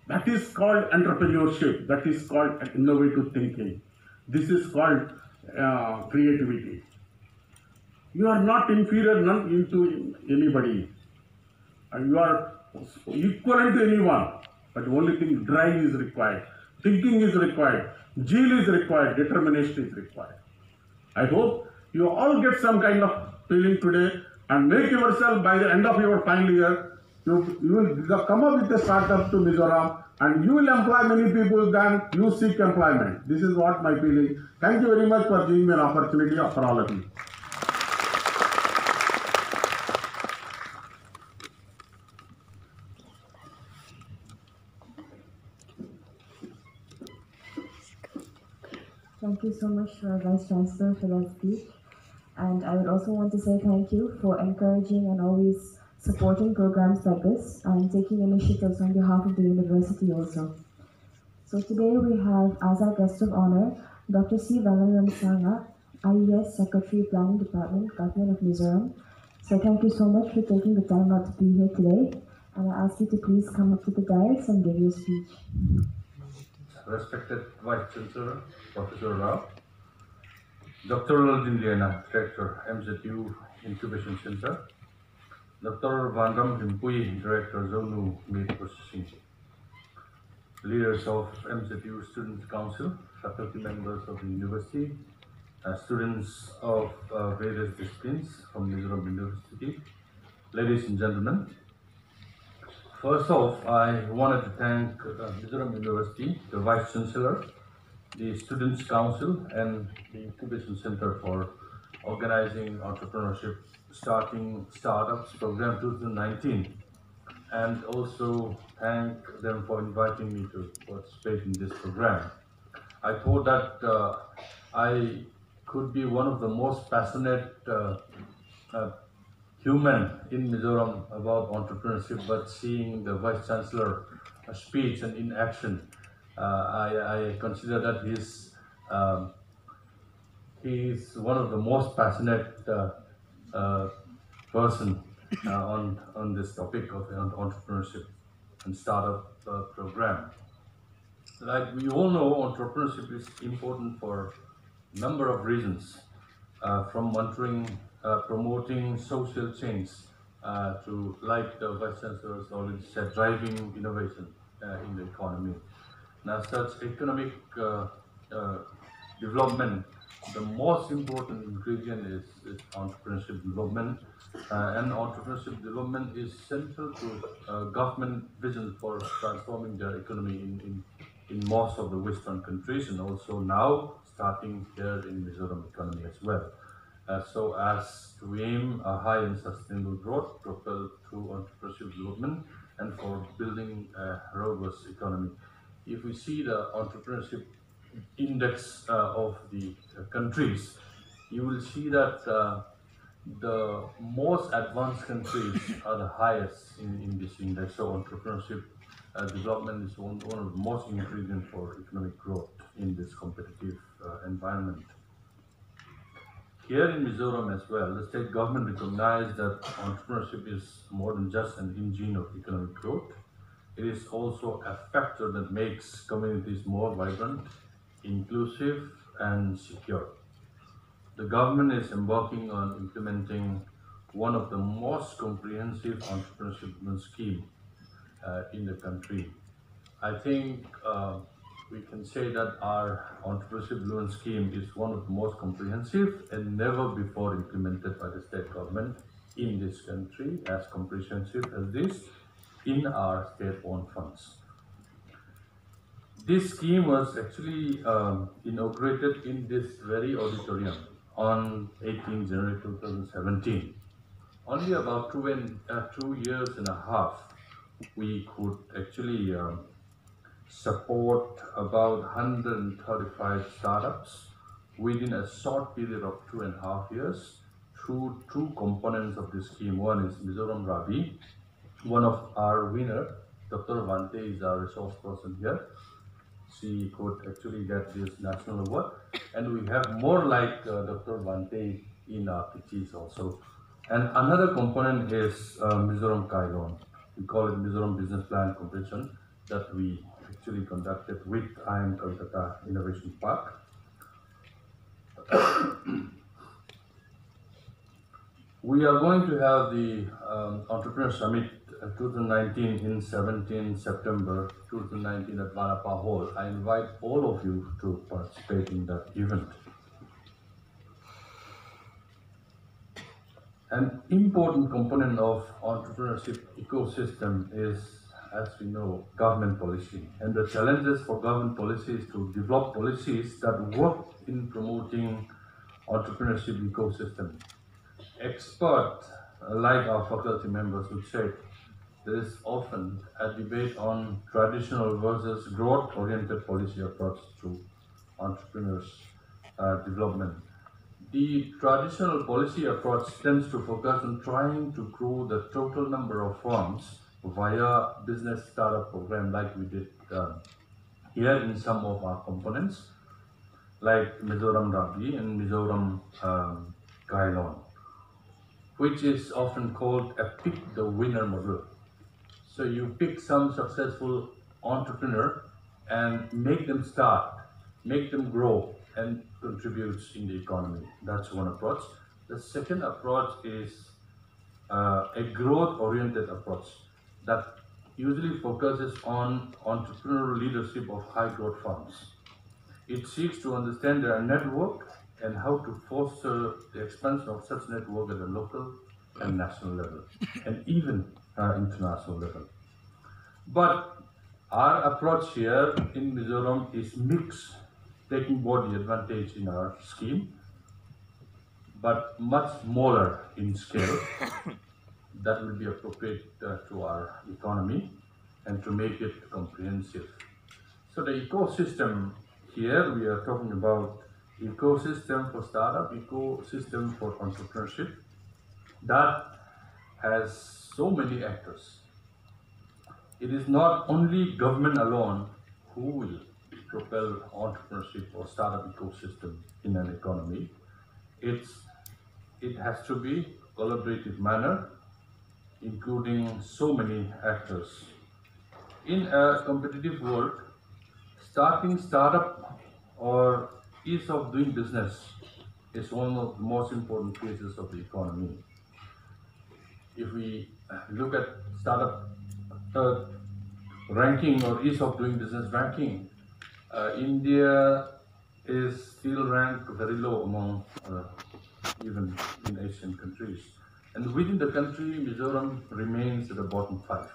That is called entrepreneurship. That is called innovative thinking. This is called creativity. You are not inferior to anybody. You are equivalent to anyone. But the only thing, drive is required. Thinking is required. Zeal is required. Determination is required. I hope you all get some kind of feeling today and make yourself, by the end of your final year, you will come up with a startup to Mizoram and you will employ many people than you seek employment. This is what my feeling. Thank you very much for giving me an opportunity for all of you. Thank you so much, Vice Chancellor, for that speech. And I would also want to say thank you for encouraging and always supporting programs like this and taking initiatives on behalf of the university also. So today we have as our guest of honor, Dr. C. Vellaram Sanga, IES Secretary, Planning Department, Government of Mizoram. So thank you so much for taking the time out to be here today. And I ask you to please come up to the dais and give your speech. Respected Vice Chancellor, Professor Rao, Dr. Laldin Liana, Director, MZU Incubation Center, Dr. Vandam Rimpui, Director, Zonu Meat Processing, leaders of MZU Student Council, faculty members of the university, students of various disciplines from Mizoram University, ladies and gentlemen. First off, I wanted to thank Mizoram University, the Vice Chancellor, the Students' Council, and the Incubation Center for organizing Entrepreneurship Starting Startups Program 2019. And also thank them for inviting me to participate in this program. I thought that I could be one of the most passionate uh, human in Mizoram about entrepreneurship, but seeing the Vice Chancellor speech and in action, I consider that um, he is one of the most passionate uh, person on this topic of entrepreneurship and startup program. Like we all know, entrepreneurship is important for a number of reasons, from promoting social change to, like the Vice Chancellor has already said, driving innovation in the economy. Now, such economic uh, development, the most important ingredient is entrepreneurship development, and entrepreneurship development is central to government vision for transforming their economy in most of the Western countries, and also now starting here in Mizoram economy as well. So as to aim a high and sustainable growth propelled through entrepreneurship development and for building a robust economy. If we see the entrepreneurship index of the countries, you will see that the most advanced countries are the highest in this index. So entrepreneurship development is one of the most ingredient for economic growth in this competitive environment. Here in Mizoram as well, the state government recognized that entrepreneurship is more than just an engine of economic growth. It is also a factor that makes communities more vibrant, inclusive, and secure. The government is embarking on implementing one of the most comprehensive entrepreneurship scheme in the country. I think we can say that our entrepreneurship loan scheme is one of the most comprehensive and never before implemented by the state government in this country, as comprehensive as this in our state-owned funds. This scheme was actually inaugurated in this very auditorium on 18 January 2017. Only about 2 years and a half, we could actually support about 135 startups within a short period of 2.5 years through two components of the scheme. One is Mizoram Rabi. One of our winner, Dr. Vante, is our resource person here. She could actually get this national award, and we have more like Dr. Vante in our pitches also. And another component is Mizoram Kailon. We call it Mizoram Business Plan Competition that we actually conducted with IIM Kolkata Innovation Park. We are going to have the Entrepreneur Summit 2019 in 17 September 2019 at Vanapa Hall. I invite all of you to participate in that event. An important component of entrepreneurship ecosystem is, as we know, government policy. And the challenges for government policy is to develop policies that work in promoting entrepreneurship ecosystem. Experts like our faculty members would say there is often a debate on traditional versus growth-oriented policy approach to entrepreneurs development. The traditional policy approach tends to focus on trying to grow the total number of firms via business startup program, like we did here in some of our components, like Mizoram Rabi and Mizoram Kailon, which is often called a pick the winner model. So you pick some successful entrepreneur and make them start, make them grow, and contributes in the economy. That's one approach. The second approach is a growth-oriented approach that usually focuses on entrepreneurial leadership of high-growth firms. It seeks to understand their network and how to foster the expansion of such network at a local and national level, and even international level. But our approach here in Mizoram is mixed, taking both the advantage in our scheme, but much smaller in scale. That will be appropriate to our economy. and to make it comprehensive. So the ecosystem here, we are talking about ecosystem for startup, ecosystem for entrepreneurship, that has so many actors. It is not only government alone who will propel entrepreneurship or startup ecosystem in an economy. It has to be collaborative manner, including so many actors. In a competitive world, starting startup or ease of doing business is one of the most important phases of the economy. If we look at startup uh, ranking or ease of doing business ranking, India is still ranked very low among even in Asian countries. And within the country, Mizoram remains at the bottom five.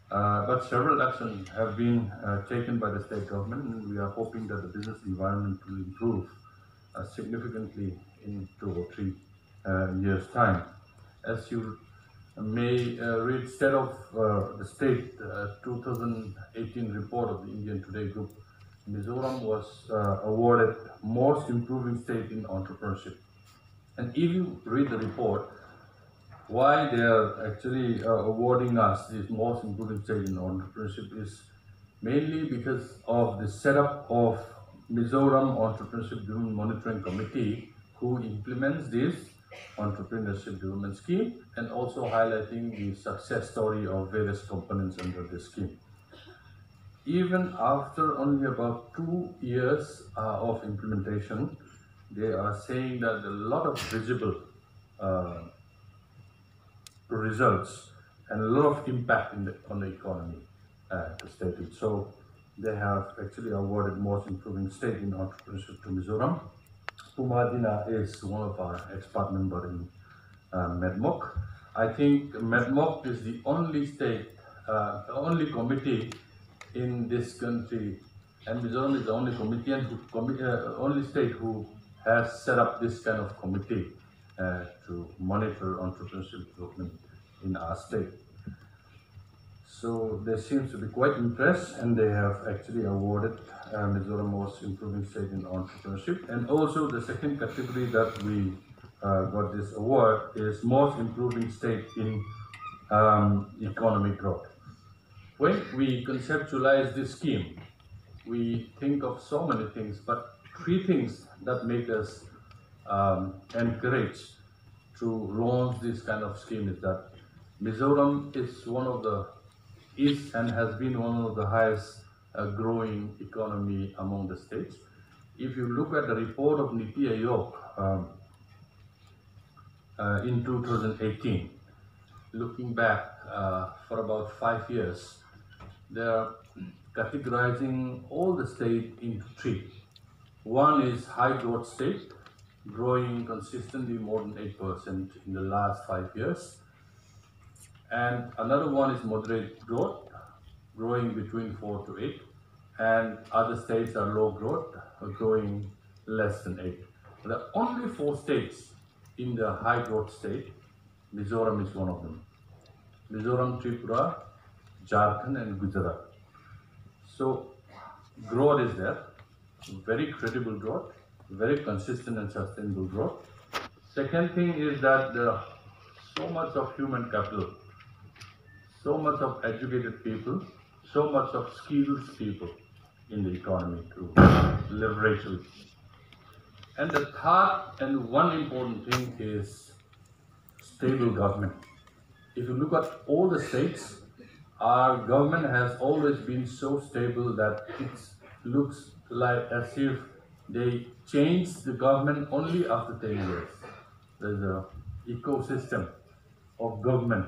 But several actions have been taken by the state government, and we are hoping that the business environment will improve significantly in 2 or 3 years' time. As you may read State of the State 2018 report of the Indian Today Group, Mizoram was awarded Most Improving State in Entrepreneurship. And if you read the report, why they are actually awarding us this Most Improving State in Entrepreneurship is mainly because of the setup of Mizoram Entrepreneurship Development Monitoring Committee, who implements this entrepreneurship development scheme, and also highlighting the success story of various components under this scheme. Even after only about 2 years of implementation, they are saying that a lot of visible results and a lot of impact on the economy to state it. So they have actually awarded Most Improving State in Entrepreneurship to Mizoram. Pumadina is one of our expert members in MEDMOC. I think MEDMOC is the only state, only committee in this country, and Mizoram is the only committee and only state who has set up this kind of committee to monitor entrepreneurship development in our state. So they seem to be quite impressed, and they have actually awarded Mizoram Most Improving State in Entrepreneurship. And also the second category that we got this award is Most Improving State in Economic Growth. When we conceptualize this scheme, we think of so many things, but 3 things that make us encourage to launch this kind of scheme is that Mizoram is and has been one of the highest growing economy among the states. If you look at the report of Niti Aayog in 2018, looking back for about 5 years, they are categorizing all the states into 3. One is high growth state, growing consistently more than 8% in the last 5 years. And another one is moderate growth, growing between 4 to 8. And other states are low growth, growing less than 8. There are only 4 states in the high growth state. Mizoram is one of them. Mizoram, Tripura, Jharkhand and Gujarat. So growth is there, very credible growth, very consistent and sustainable growth. Second thing is that there are so much of human capital, so much of educated people, so much of skilled people in the economy to leverage it. And the third and one important thing is stable government. If you look at all the states, our government has always been so stable that it looks like as if they changed the government only after 10 years. There's an ecosystem of government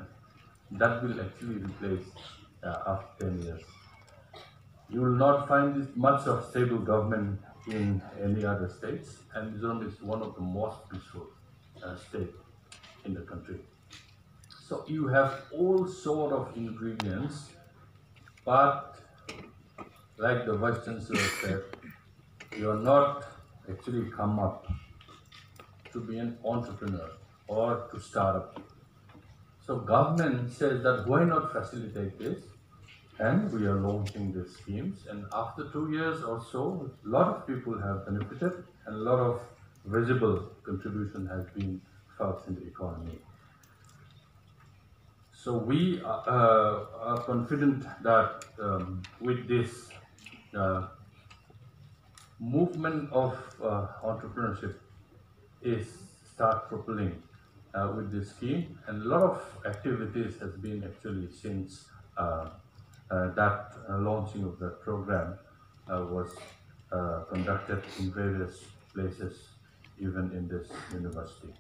that will actually replace after 10 years. You will not find this much of stable government in any other states, and Mizoram is one of the most peaceful states in the country. So you have all sort of ingredients, but like the Vice Chancellor said, you are not actually come up to be an entrepreneur or to start up. So government says that why not facilitate this? And we are launching these schemes. And after 2 years or so, a lot of people have benefited and a lot of visible contribution has been felt in the economy. So we are confident that with this uh, movement of entrepreneurship is start propelling with this scheme, and a lot of activities has been actually since that launching of the program was conducted in various places, even in this university.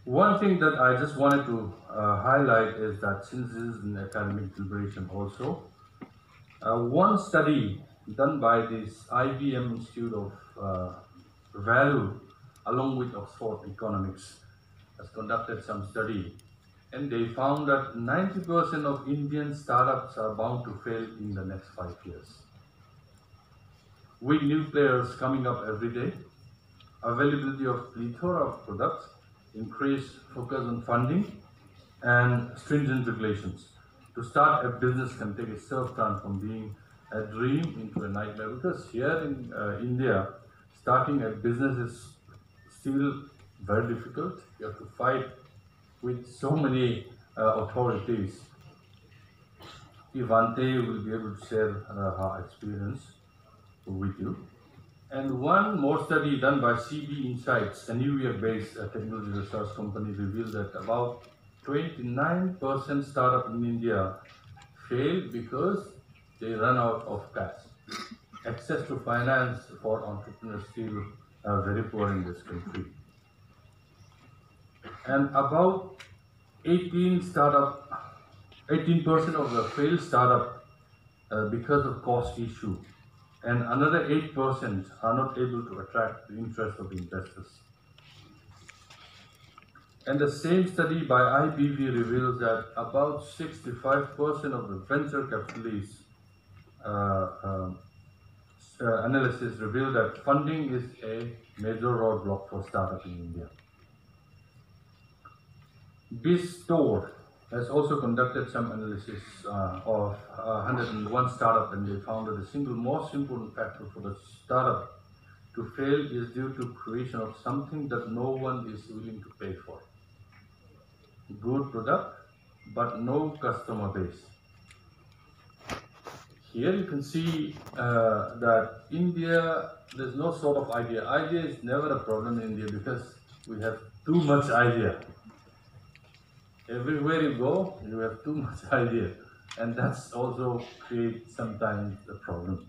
One thing that I just wanted to highlight is that since this is an academic deliberation also, one study done by this IBM Institute of Value along with Oxford Economics has conducted some study, and they found that 90% of Indian startups are bound to fail in the next 5 years. With new players coming up every day, availability of plethora of products, increased focus on funding, and stringent regulations. To start a business can take a sharp turn from being a dream into a nightmare, because here in India, starting a business is still very difficult. You have to fight with so many authorities. Ivante will be able to share her experience with you. And one more study done by CB Insights, a New York-based technology research company, revealed that about 29% startup in India fail because they run out of cash. Access to finance for entrepreneurs still very poor in this country. And about 18% of the failed startup because of cost issue, and another 8% are not able to attract the interest of investors. And the same study by IBV reveals that about 65% of the venture capitalists analysis reveal that funding is a major roadblock for startup in India. BizStore has also conducted some analysis of 101 startups, and they found that the single most important factor for the startup to fail is due to creation of something that no one is willing to pay for. Good product, but no customer base. Here you can see that India, there's no sort of idea. Idea is never a problem in India because we have too much idea. Everywhere you go, you have too much idea, and that's also creates sometimes a problem.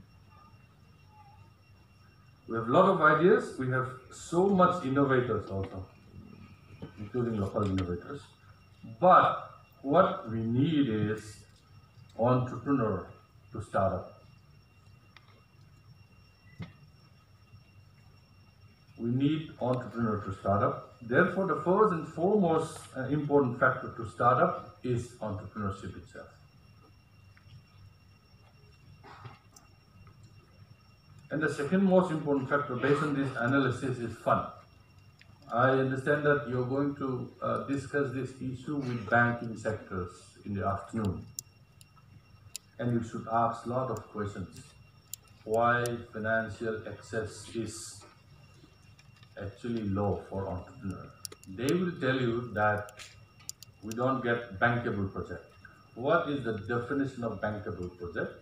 We have a lot of ideas. We have so much innovators also, including local innovators. But what we need is entrepreneur to start up. We need entrepreneur to start up. Therefore, the first and foremost important factor to start up is entrepreneurship itself. And the second most important factor based on this analysis is fun. I understand that you're going to discuss this issue with banking sectors in the afternoon. And you should ask a lot of questions. Why financial access is actually low for entrepreneurs? They will tell you that we don't get bankable project. What is the definition of bankable project?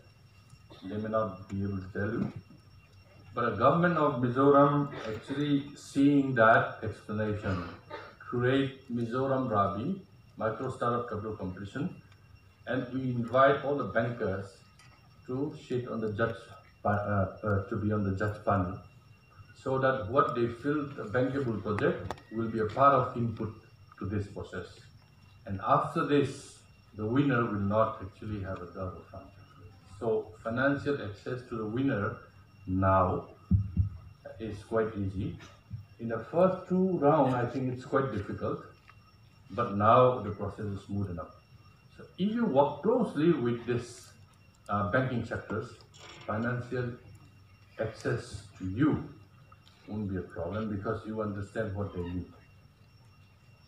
They may not be able to tell you. But the government of Mizoram actually seeing that explanation, create Mizoram Rabi, micro startup capital competition, and we invite all the bankers to sit on the judge, to be on the judge panel, so that what they feel the bankable project will be a part of input to this process. And after this, the winner will not actually have a dollar fund. So financial access to the winner now is quite easy. In the first two rounds, I think it's quite difficult, but now the process is smooth enough. So if you work closely with this banking sectors, financial access to you won't be a problem because you understand what they need.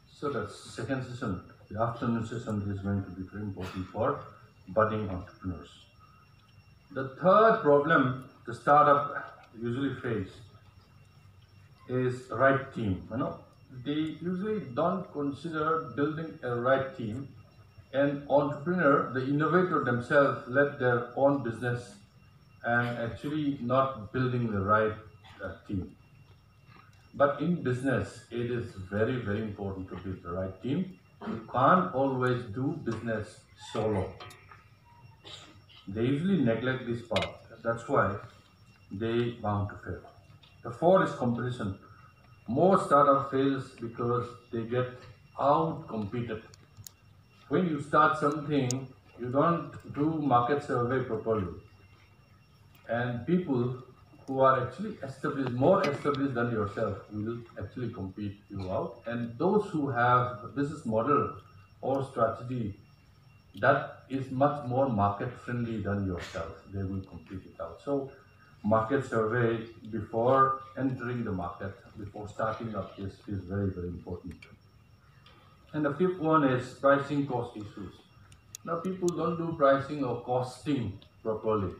So the second session The afternoon session is going to be very important for budding entrepreneurs. The third problem the startup usually face is right team. They usually don't consider building a right team. An entrepreneur, the innovator themselves, led their own business and actually not building the right team. But in business, it is very, very important to build the right team. You can't always do business solo. They usually neglect this part. That's why they bound to fail. The fourth is competition. Most startup fails because they get out competed. When you start something, you don't do market survey properly. And people who are actually established, more established than yourself, will actually compete you out. And those who have a business model or strategy that is much more market friendly than yourself, they will compete it out. So market survey before entering the market, before starting up is very, very important. And the fifth one is pricing cost issues. Now people don't do pricing or costing properly.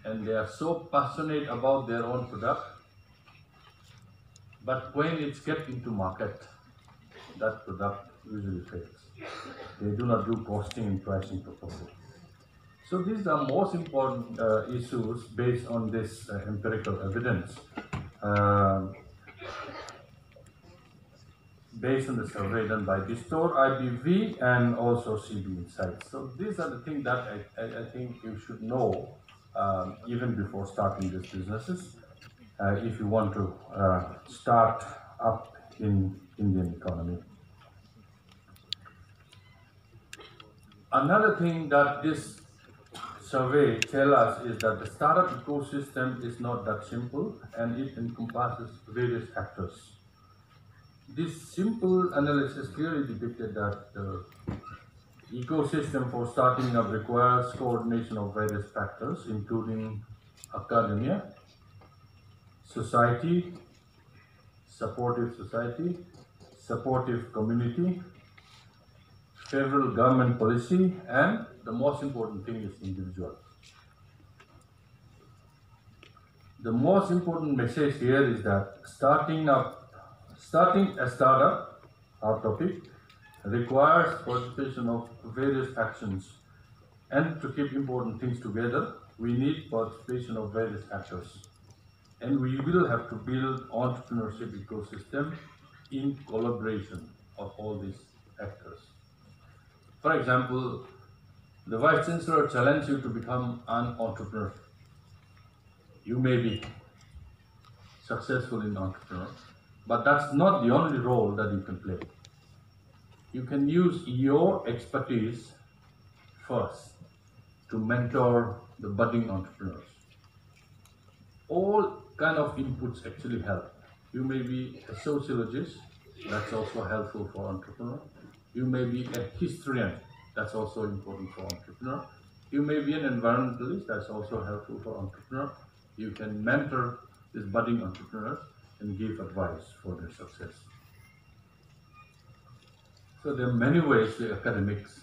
And they are so passionate about their own product. But when it's get into market, that product usually fails. They do not do costing and pricing properly. So these are most important issues based on this empirical evidence, based on the survey done by Distore, IBV, and also CB Insights. So these are the things that I think you should know even before starting these businesses, if you want to start up in Indian economy. Another thing that this survey tells us is that the startup ecosystem is not that simple, and it encompasses various actors. This simple analysis clearly depicted that the ecosystem for starting up requires coordination of various factors, including academia, society, supportive community, federal government policy, and the most important thing is individual. The most important message here is that starting a startup, our topic, requires participation of various actions. And to keep important things together, we need participation of various actors. And we will have to build entrepreneurship ecosystem in collaboration of all these actors. For example, the Vice Chancellor challenged you to become an entrepreneur. You may be successful in entrepreneur, but that's not the only role that you can play. You can use your expertise first to mentor the budding entrepreneurs. All kind of inputs actually help. You may be a sociologist, that's also helpful for entrepreneur. You may be a historian, that's also important for entrepreneur. You may be an environmentalist, that's also helpful for entrepreneur. You can mentor these budding entrepreneurs and give advice for their success. So there are many ways to academics.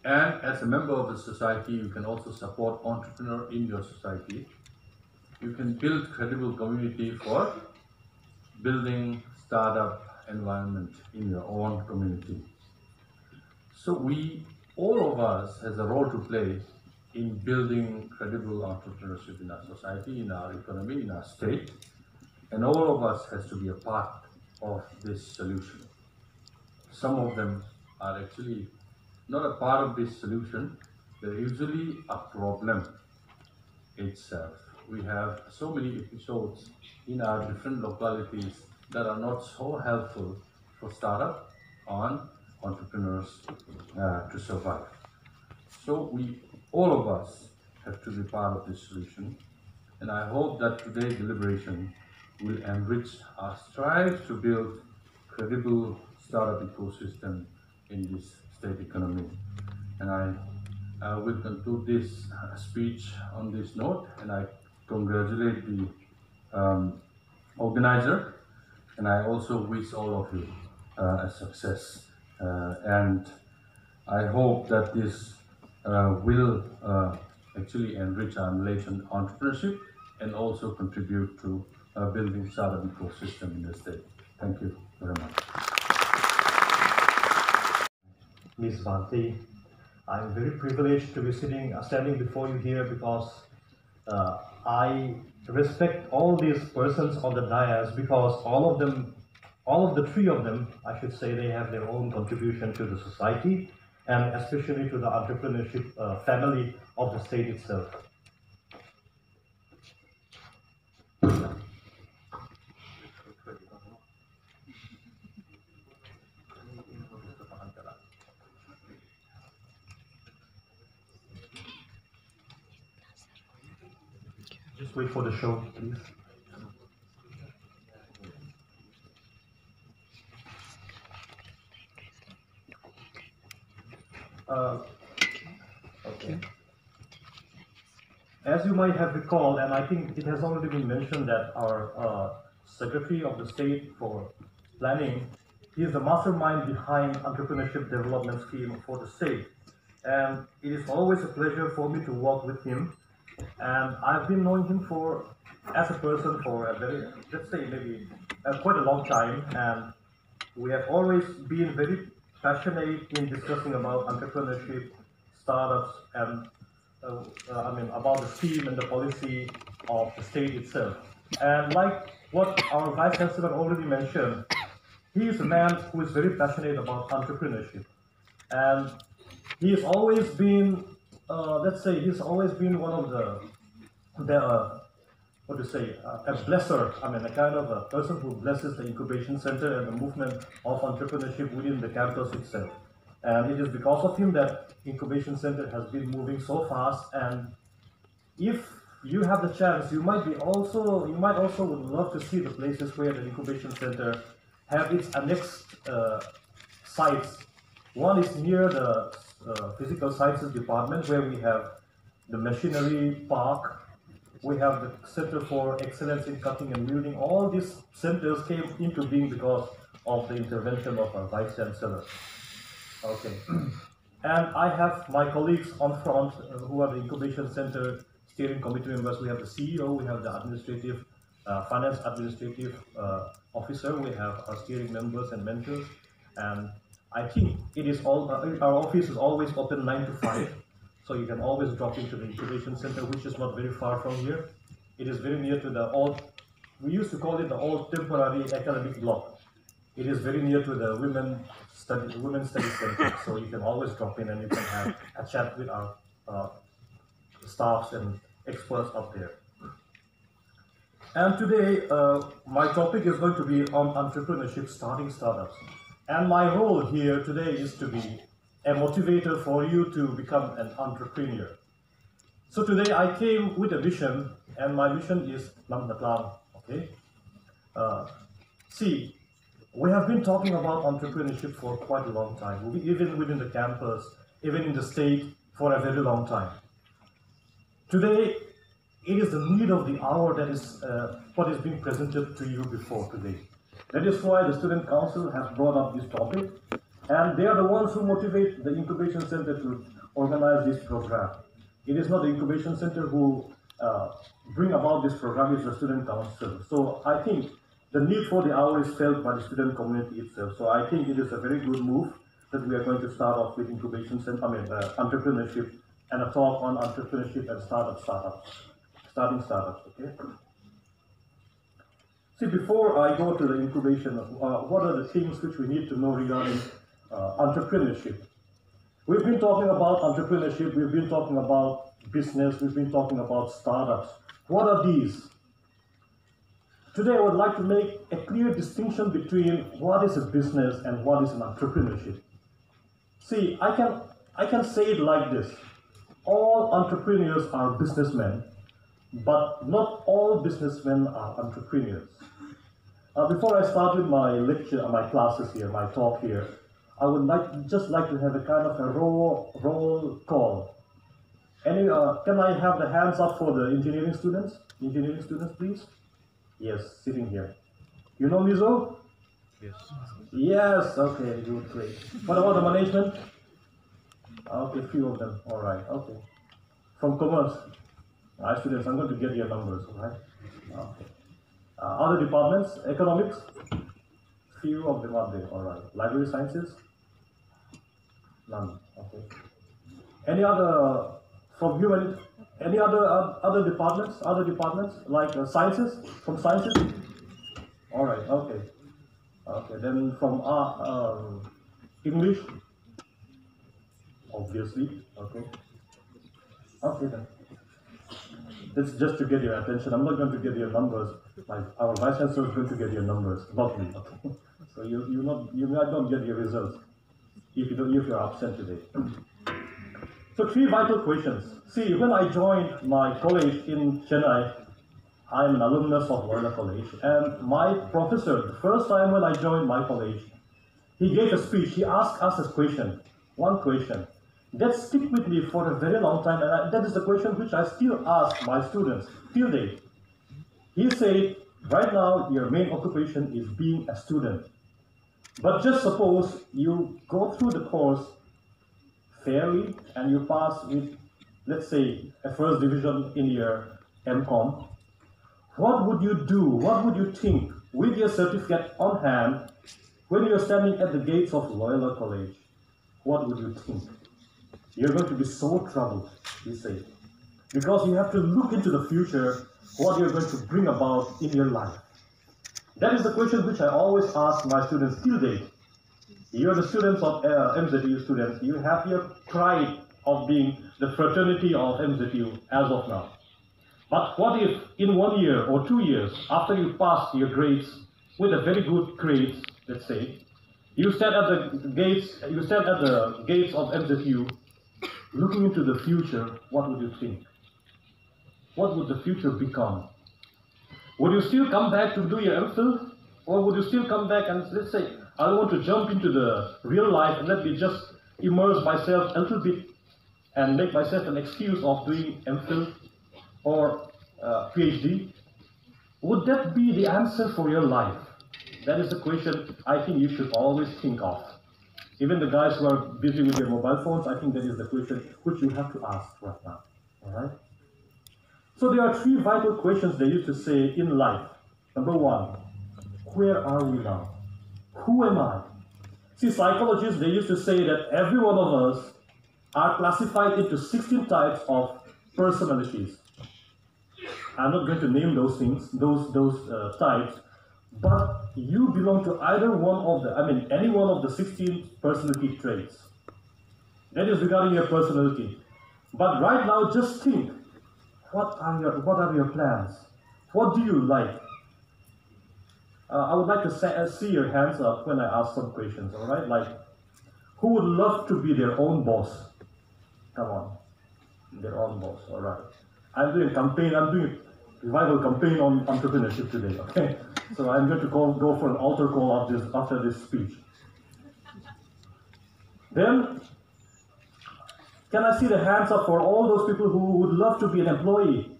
And as a member of the society, you can also support entrepreneur in your society. You can build credible community for building startup environment in your own community. So all of us has a role to play in building credible entrepreneurship in our society, in our economy, in our state. And all of us has to be a part of this solution. Some of them are actually not a part of this solution. They're usually a problem itself. We have so many episodes in our different localities that are not so helpful for startup on entrepreneurs to survive. So all of us have to be part of this solution. And I hope that today's deliberation will enrich our strive to build credible startup ecosystem in this state economy. And I will conclude this speech on this note, and I congratulate the organizer, and I also wish all of you a success And I hope that this will actually enrich our Malaysian entrepreneurship and also contribute to building startup ecosystem in the state. Thank you very much. Ms. Vanti, I'm very privileged to be standing before you here because I respect all these persons on the dais because all of the three of them, I should say, they have their own contribution to the society and especially to the entrepreneurship family of the state itself. Just wait for the show, please. Okay. As you might have recalled, and I think it has already been mentioned that our Secretary of the State for Planning, he is the mastermind behind Entrepreneurship Development Scheme for the state. And it is always a pleasure for me to work with him. And I've been knowing him as a person for a very, let's say maybe quite a long time. And we have always been very passionate in discussing about entrepreneurship, startups, and about the scheme and the policy of the state itself. And like what our Vice Chancellor already mentioned, he is a man who is very passionate about entrepreneurship. And he has always been, he's always been one of a blesser, a kind of a person who blesses the incubation center and the movement of entrepreneurship within the campus itself. And it is because of him that incubation center has been moving so fast. And if you have the chance, you might also would love to see the places where the incubation center have its annexed sites. One is near the physical sciences department where we have the machinery park. We have the Center for Excellence in Cutting and Welding. All these centers came into being because of the intervention of our Vice Chancellor. Okay. And I have my colleagues on front who are the Incubation Center Steering Committee members. We have the CEO, we have the administrative, finance administrative officer, we have our steering members and mentors. And I think it is all, our office is always open 9 to 5. So you can always drop into the Incubation Center, which is not very far from here. It is very near to the old, we used to call it the old temporary academic block. It is very near to the Women's Study Center, so you can always drop in and you can have a chat with our staffs and experts up there. And today, my topic is going to be on entrepreneurship, starting startups. And my role here today is to be a motivator for you to become an entrepreneur. So today I came with a vision, and my vision is Nam Natlang, okay? See, we have been talking about entrepreneurship for quite a long time, even within the campus, even in the state, for a very long time. Today, it is the need of the hour that is what is being presented to you before today. That is why the Student Council has brought up this topic, and they are the ones who motivate the Incubation Center to organize this program. It is not the Incubation Center who bring about this program, it's the Student Council. So I think the need for the hour is felt by the student community itself. So I think it is a very good move that we are going to start off with incubation center, entrepreneurship, and a talk on entrepreneurship and starting startups, okay? See, before I go to the incubation, what are the things which we need to know regarding entrepreneurship? We've been talking about entrepreneurship, we've been talking about business, we've been talking about startups. What are these? Today, I would like to make a clear distinction between what is a business and what is an entrepreneurship. See, I can say it like this. All entrepreneurs are businessmen, but not all businessmen are entrepreneurs. Before I start with my lecture, my classes here, my talk here, I would just like to have a kind of a roll call. Can I have the hands up for the engineering students? Engineering students, please. Yes, sitting here. You know Mizo? Yes. Yes, okay, good, great. What about the management? Okay, few of them. All right, okay. From commerce, students, I'm going to get your numbers, all right? Okay. Other departments, economics, few of them are there, all right. Library sciences, none, okay. Any other, from human, any other departments, like sciences, from sciences? All right, okay. Okay, then from English, obviously, okay. Okay then. It's just to get your attention. I'm not going to get your numbers. Our vice chancellor is going to get your numbers, not me. Okay. So you might not get your results if you're absent today. So three vital questions. See, when I joined my college in Chennai, I'm an alumnus of Loyola College, and my professor, the first time when I joined my college, he gave a speech. He asked us a question, one question that stick with me for a very long time, and that is the question which I still ask my students till date. He said, right now your main occupation is being a student, but just suppose you go through the course fairly and you pass with, let's say, a first division in your MCOM. What would you do? What would you think with your certificate on hand when you're standing at the gates of Loyola College? What would you think? You're going to be so troubled, he said, because you have to look into the future, what you're going to bring about in your life. That is the question which I always ask my students till date. You're the students of MZU students. You have your pride of being the fraternity of MZU as of now. But what if in 1 year or 2 years, after you pass your grades with a very good grades, let's say, you stand at the gates of MZU, looking into the future, what would you think? What would the future become? Would you still come back to do your MPhil? Or would you still come back and, let's say, I want to jump into the real life and let me just immerse myself a little bit and make myself an excuse of doing MPhil or PhD? Would that be the answer for your life? That is the question I think you should always think of. Even the guys who are busy with their mobile phones, I think that is the question which you have to ask right now. All right? So there are three vital questions they used to say in life. Number one, where are we now? Who am I? See, psychologists, they used to say that every one of us are classified into 16 types of personalities. I'm not going to name those things, those types, but you belong to either one of any one of the 16 personality traits. That is regarding your personality. But right now, just think, what are your plans? What do you like? I would like to see your hands up when I ask some questions, all right? Like, who would love to be their own boss? Come on, their own boss, all right. I'm doing a revival campaign on entrepreneurship today, okay? So I'm going to go for an altar call after this speech. Then, can I see the hands up for all those people who would love to be an employee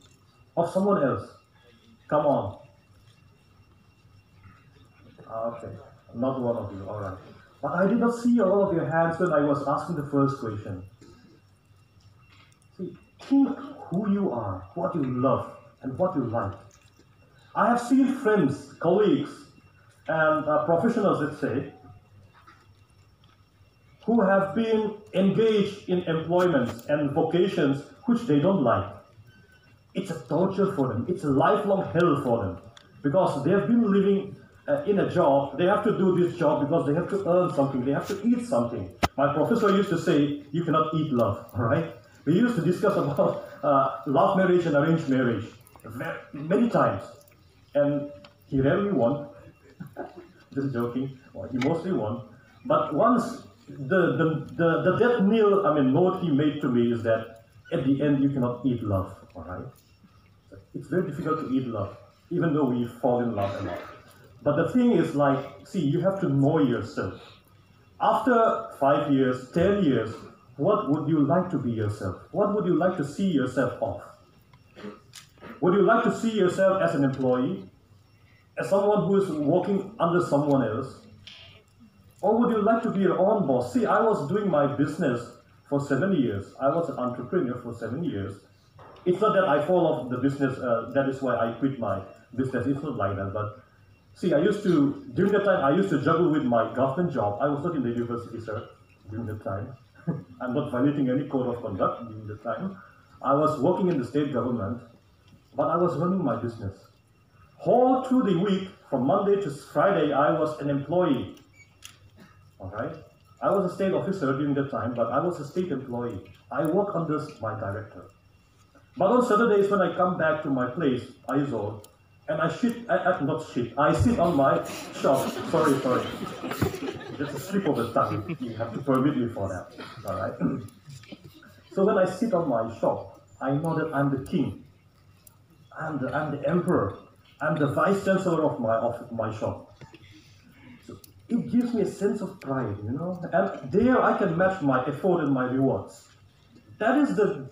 of someone else? Come on. Okay, not one of you, all right. But I did not see all of your hands when I was asking the first question. See, think who you are, what you love, and what you like. I have seen friends, colleagues, and professionals, let's say, who have been engaged in employments and vocations which they don't like. It's a torture for them. It's a lifelong hell for them. Because they have been living in a job. They have to do this job because they have to earn something. They have to eat something. My professor used to say, you cannot eat love, all right? We used to discuss about love marriage and arranged marriage many times. And he rarely won. Just joking. Well, he mostly won. But once the death knell, note he made to me is that at the end you cannot eat love, all right? It's very difficult to eat love, even though we fall in love a lot. But the thing is, see, you have to know yourself. After 5 years, 10 years, what would you like to be yourself? What would you like to see yourself of? Would you like to see yourself as an employee? As someone who is working under someone else? Or would you like to be your own boss? See, I was doing my business for 7 years. I was an entrepreneur for 7 years. It's not that I fall off the business, that is why I quit my business. It's not like that. But see, during that time, I used to juggle with my government job. I was not in the university, sir, during that time. I'm not violating any code of conduct during that time. I was working in the state government, but I was running my business. All through the week, from Monday to Friday, I was an employee. All right? I was a state officer during that time, but I was a state employee. I work under my director. But on Saturdays, when I come back to my place, Aizawl, and I sit on my shop. Sorry. Just a slip of the tongue. You have to permit me for that. All right? So when I sit on my shop, I know that I'm the king. I'm the emperor. I'm the vice chancellor of my shop. So it gives me a sense of pride, you know. And there I can match my effort and my rewards. That is the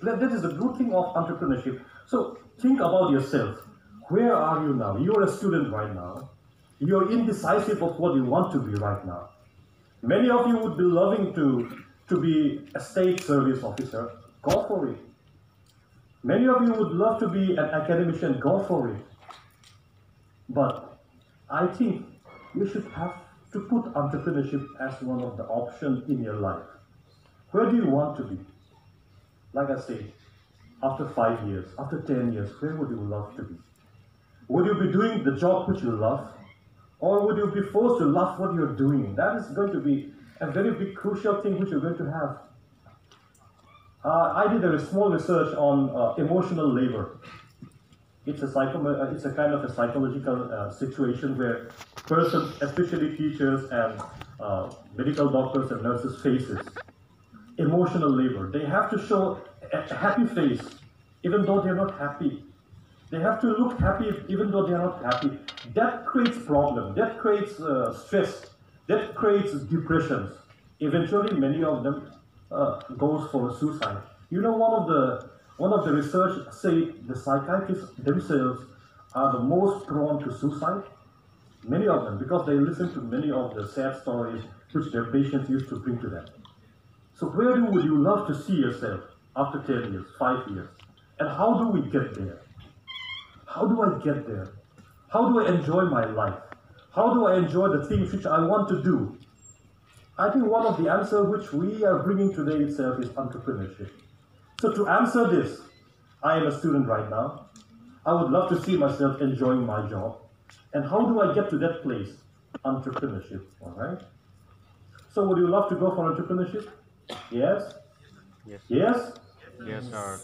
good thing of entrepreneurship. So think about yourself. Where are you now? You're a student right now. You're indecisive of what you want to be right now. Many of you would be loving to be a state service officer. Go for it. Many of you would love to be an academician. Go for it. But I think you should have to put entrepreneurship as one of the options in your life. Where do you want to be? Like I say, after 5 years, after 10 years, where would you love to be? Would you be doing the job which you love? Or would you be forced to love what you're doing? That is going to be a very big crucial thing which you're going to have. I did a small research on emotional labor. It's a kind of a psychological situation where persons, especially teachers and medical doctors and nurses, faces emotional labor. They have to show a happy face, even though they're not happy. They have to look happy, even though they're not happy. That creates problem. That creates stress. That creates depressions. Eventually, many of them goes for suicide. You know, one of the research say the psychiatrists themselves are the most prone to suicide. Many of them, because they listen to many of the sad stories which their patients used to bring to them. So where would you love to see yourself after 10 years, 5 years? And how do we get there? How do I get there? How do I enjoy my life? How do I enjoy the things which I want to do? I think one of the answers which we are bringing today itself is entrepreneurship. So to answer this, I am a student right now. I would love to see myself enjoying my job. And how do I get to that place? Entrepreneurship, all right? So would you love to go for entrepreneurship? Yes? Yes. Yes? Yes, sir.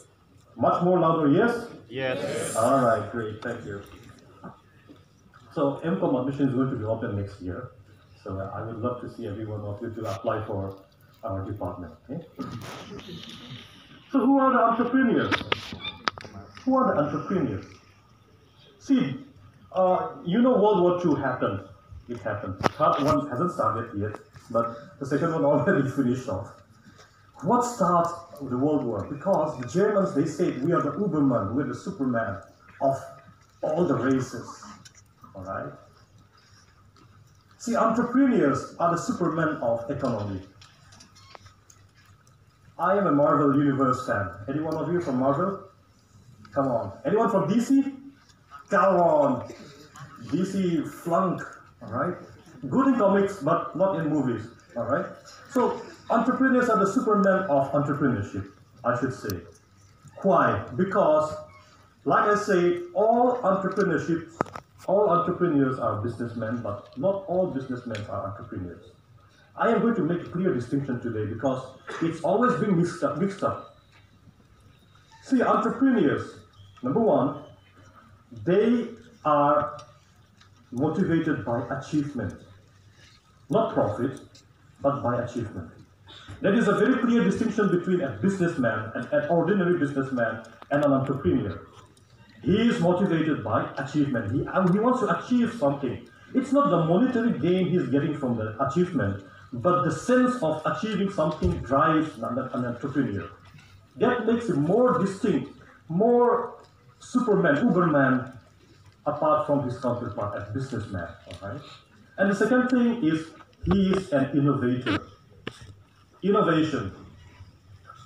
Much more louder, yes? Yes. All right, great, thank you. So MCOM admission is going to be open next year. So I would love to see every one of you to apply for our department. Okay? So who are the entrepreneurs? Who are the entrepreneurs? See, you know World War II happened. It happened. The third one hasn't started yet, but the second one already finished off. What starts the World War? Because the Germans, they said, we are the Uberman, we're the Superman of all the races. All right? See, entrepreneurs are the Superman of economy. I am a Marvel Universe fan. Any one of you from Marvel? Come on. Anyone from DC? Come on. DC flunk. All right? Good in comics, but not in movies. All right? So, entrepreneurs are the Superman of entrepreneurship, I should say. Why? Because, like I say, all entrepreneurs are businessmen, but not all businessmen are entrepreneurs. I am going to make a clear distinction today because it's always been mixed up. See, entrepreneurs, number one, they are motivated by achievement. Not profit, but by achievement. There is a very clear distinction between a businessman, an ordinary businessman, and an entrepreneur. He is motivated by achievement. He wants to achieve something. It's not the monetary gain he's getting from the achievement, but the sense of achieving something drives an entrepreneur. That makes him more distinct, more Superman, Uberman, apart from his counterpart as businessman. All right? And the second thing is He is an innovator. Innovation.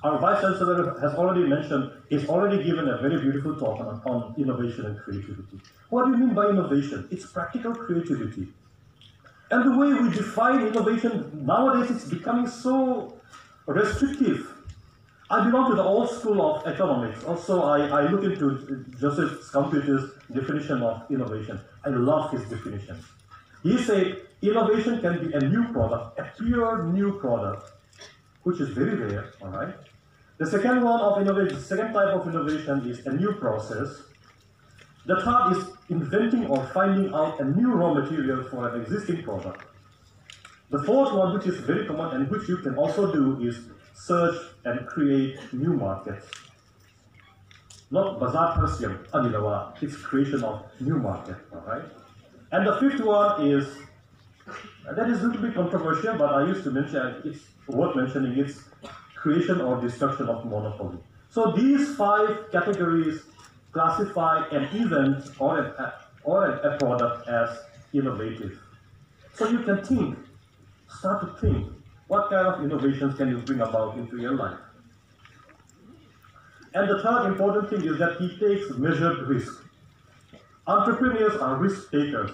Our Vice Chancellor has already mentioned, is already given a very beautiful talk on innovation and creativity. What do you mean by innovation? It's practical creativity. And the way we define innovation nowadays, it's becoming so restrictive. I belong to the old school of economics. Also, I look into Joseph Schumpeter's definition of innovation. I love his definition. He said innovation can be a new product, a pure new product, which is very rare, all right? The second one of innovation, the second type of innovation is a new process. The third is inventing or finding out a new raw material for an existing product. The fourth one, which is very common and which you can also do, is search and create new markets. Not bazar tersium, anilawa, it's creation of new market, all right? And the fifth one is, that is a little bit controversial, but I used to mention, it's worth mentioning, it's creation or destruction of monopoly. So these 5 categories classify an event or a product as innovative. So you can think, start to think, what kind of innovations can you bring about into your life? And the third important thing is that he takes measured risk. Entrepreneurs are risk takers,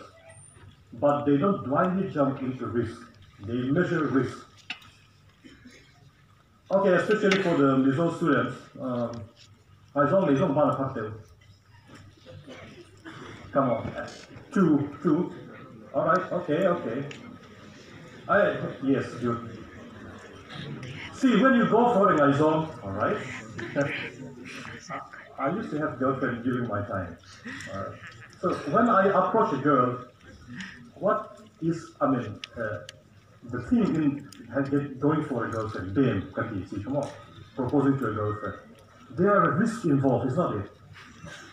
but they don't blindly jump into risk. They measure risk. Okay, especially for the Mizo students. Come on. 2. All right, okay. Yes, good. See, when you go for an Mizo, all right? I used to have girlfriend during my time. So when I approach a girl, what is, the thing in going for a girlfriend, come on, proposing to a girlfriend. There are risks involved, is not it?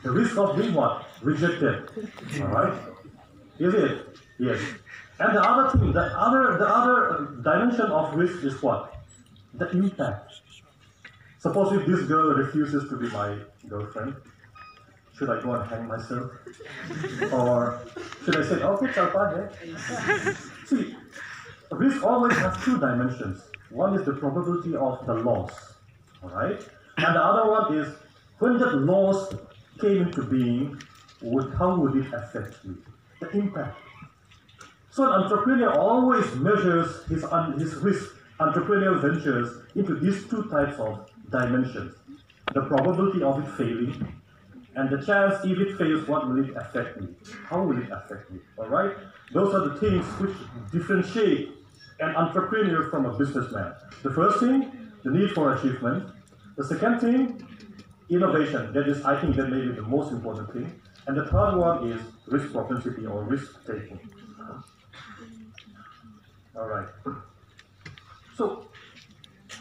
The risk of being what? Rejected. Alright? Is it? Yes. And the other thing, the other dimension of risk is what? The impact. Suppose if this girl refuses to be my girlfriend, should I go and hang myself? Or should I say, okay, Chalpa, See, risk always has 2 dimensions. One is the probability of the loss, all right? And the other one is, when that loss came into being, how would it affect me? The impact. So an entrepreneur always measures his risk, entrepreneurial ventures, into these 2 types of dimensions. The probability of it failing, and the chance if it fails, what will it affect me? How will it affect me? All right? Those are the things which differentiate an entrepreneur from a businessman. The first thing, the need for achievement. The second thing, innovation. That is, I think, that may be the most important thing. And the third one is risk propensity or risk taking. All right. So,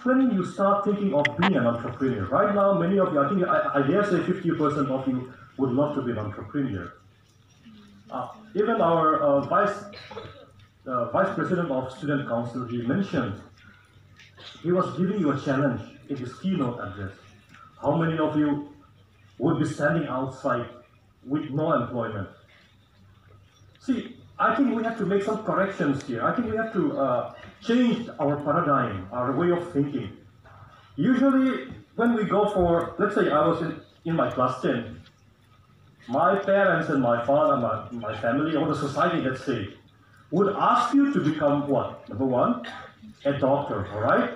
when you start thinking of being an entrepreneur, right now, many of you, I think, I dare say 50% of you would love to be an entrepreneur. Even our Vice President of Student Council, he mentioned, he was giving you a challenge in his keynote address. How many of you would be standing outside with no employment? See, I think we have to make some corrections here. I think we have to change our paradigm, our way of thinking. Usually, when we go for, let's say I was in my class 10, my parents and my father, my family, or the society, let's say, would ask you to become what? Number 1, a doctor, all right?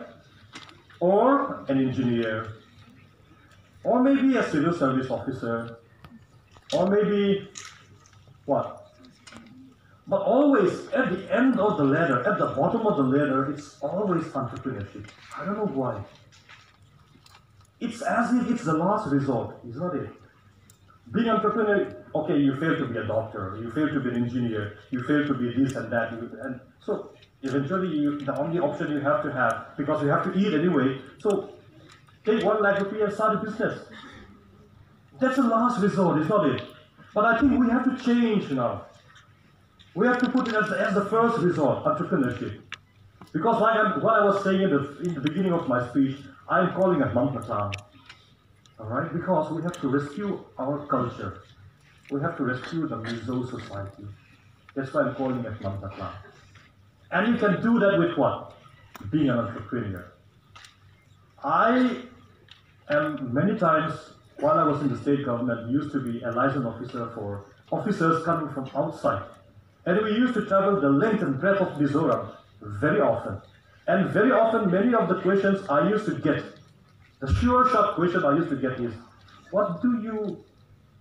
Or an engineer, or maybe a civil service officer, or maybe what? But always, at the end of the ladder, at the bottom of the ladder, it's always entrepreneurship. I don't know why. It's as if it's the last resort, is not it? Being an entrepreneur, okay, you fail to be a doctor, you fail to be an engineer, you fail to be this and that, and so eventually the only option you have to have, because you have to eat anyway, so take 1 lakh rupees and start a business. That's the last resort, is not it? But I think we have to change now. We have to put it as the first resort, entrepreneurship. Because like what I was saying in the beginning of my speech, I'm calling it Manpatan. All right? Because we have to rescue our culture. We have to rescue the Mizo society. That's why I'm calling it Manpatan. And you can do that with what? Being an entrepreneur. I am many times, while I was in the state government, used to be a liaison officer for officers coming from outside. And we used to travel the length and breadth of Mizoram very often. And very often, many of the questions I used to get, the sure shot question I used to get is, what do you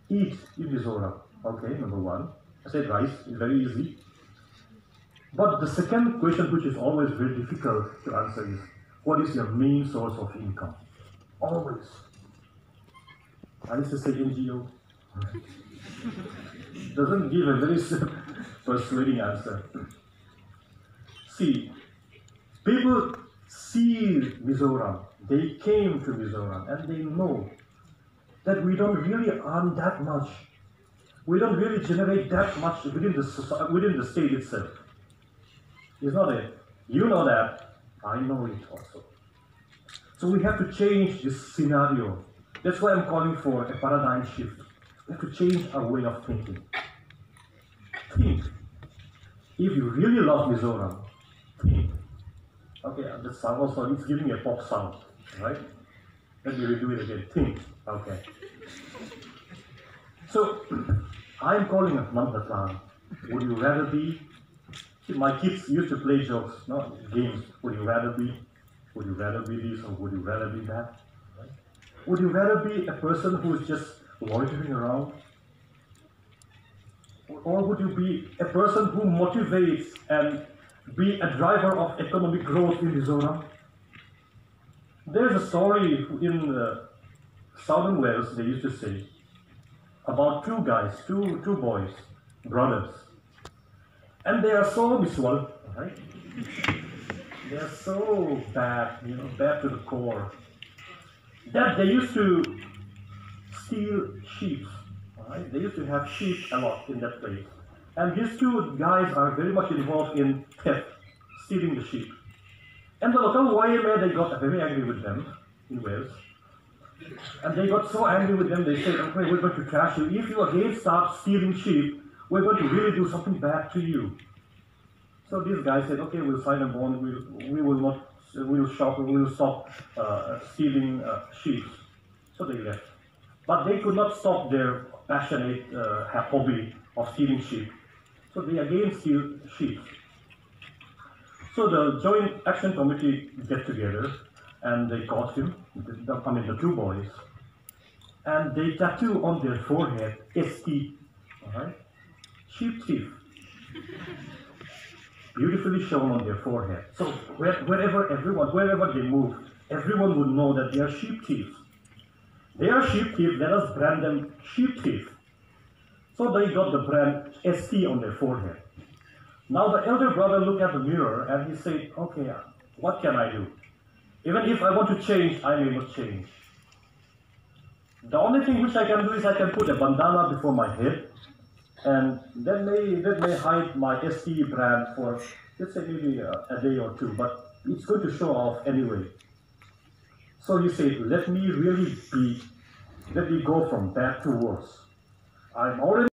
eat in Mizoram? Okay, number one. I said rice, it's very easy. But the second question, which is always very difficult to answer, is, what is your main source of income? Always. I used to say NGO. Doesn't give a very persuading answer. See, people see Mizoram, they came to Mizoram, and they know that we don't really earn that much. We don't really generate that much within the state itself. It's not a, you know that, I know it also. So we have to change this scenario. That's why I'm calling for a paradigm shift. We have to change our way of thinking. Think. If you really love Mizoram, think. Okay, that sound also, it's giving a pop sound, right? Let me redo it again. Think. Okay. So, I'm calling a Mandatlan. Would you rather be? My kids used to play jokes, no games. Would you rather be? Would you rather be this or would you rather be that? Right? Would you rather be a person who is just loitering around? Or would you be a person who motivates and be a driver of economic growth in Mizoram? There's a story in Southern Wales, they used to say, about two guys, two boys, brothers. And they are so visual, right? They are so bad, bad to the core, that they used to steal sheep, right? They used to have sheep a lot in that place. And these two guys are very much involved in theft, stealing the sheep. And the local YMA, they got very angry with them in Wales. And they got so angry with them, they said, okay, we're going to trash you. If you again start stealing sheep, we're going to really do something bad to you. So these guys said, okay, we'll sign a bond, we'll stop stealing sheep. So they left. But they could not stop their passionate hobby of stealing sheep. So they again steal sheep. So the Joint Action Committee get together and they caught him, the two boys, and they tattoo on their forehead ST, alright? Sheep thief. Beautifully shown on their forehead. So wherever they move, everyone would know that they are sheep thieves. They are sheep thieves, let us brand them sheep thief. So they got the brand ST on their forehead. Now the elder brother looked at the mirror and he said, okay, what can I do? Even if I want to change, I may not change. The only thing which I can do is I can put a bandana before my head, and that may hide my ST brand for, let's say, maybe a day or two, but it's going to show off anyway. So he said, let me go from bad to worse. I'm already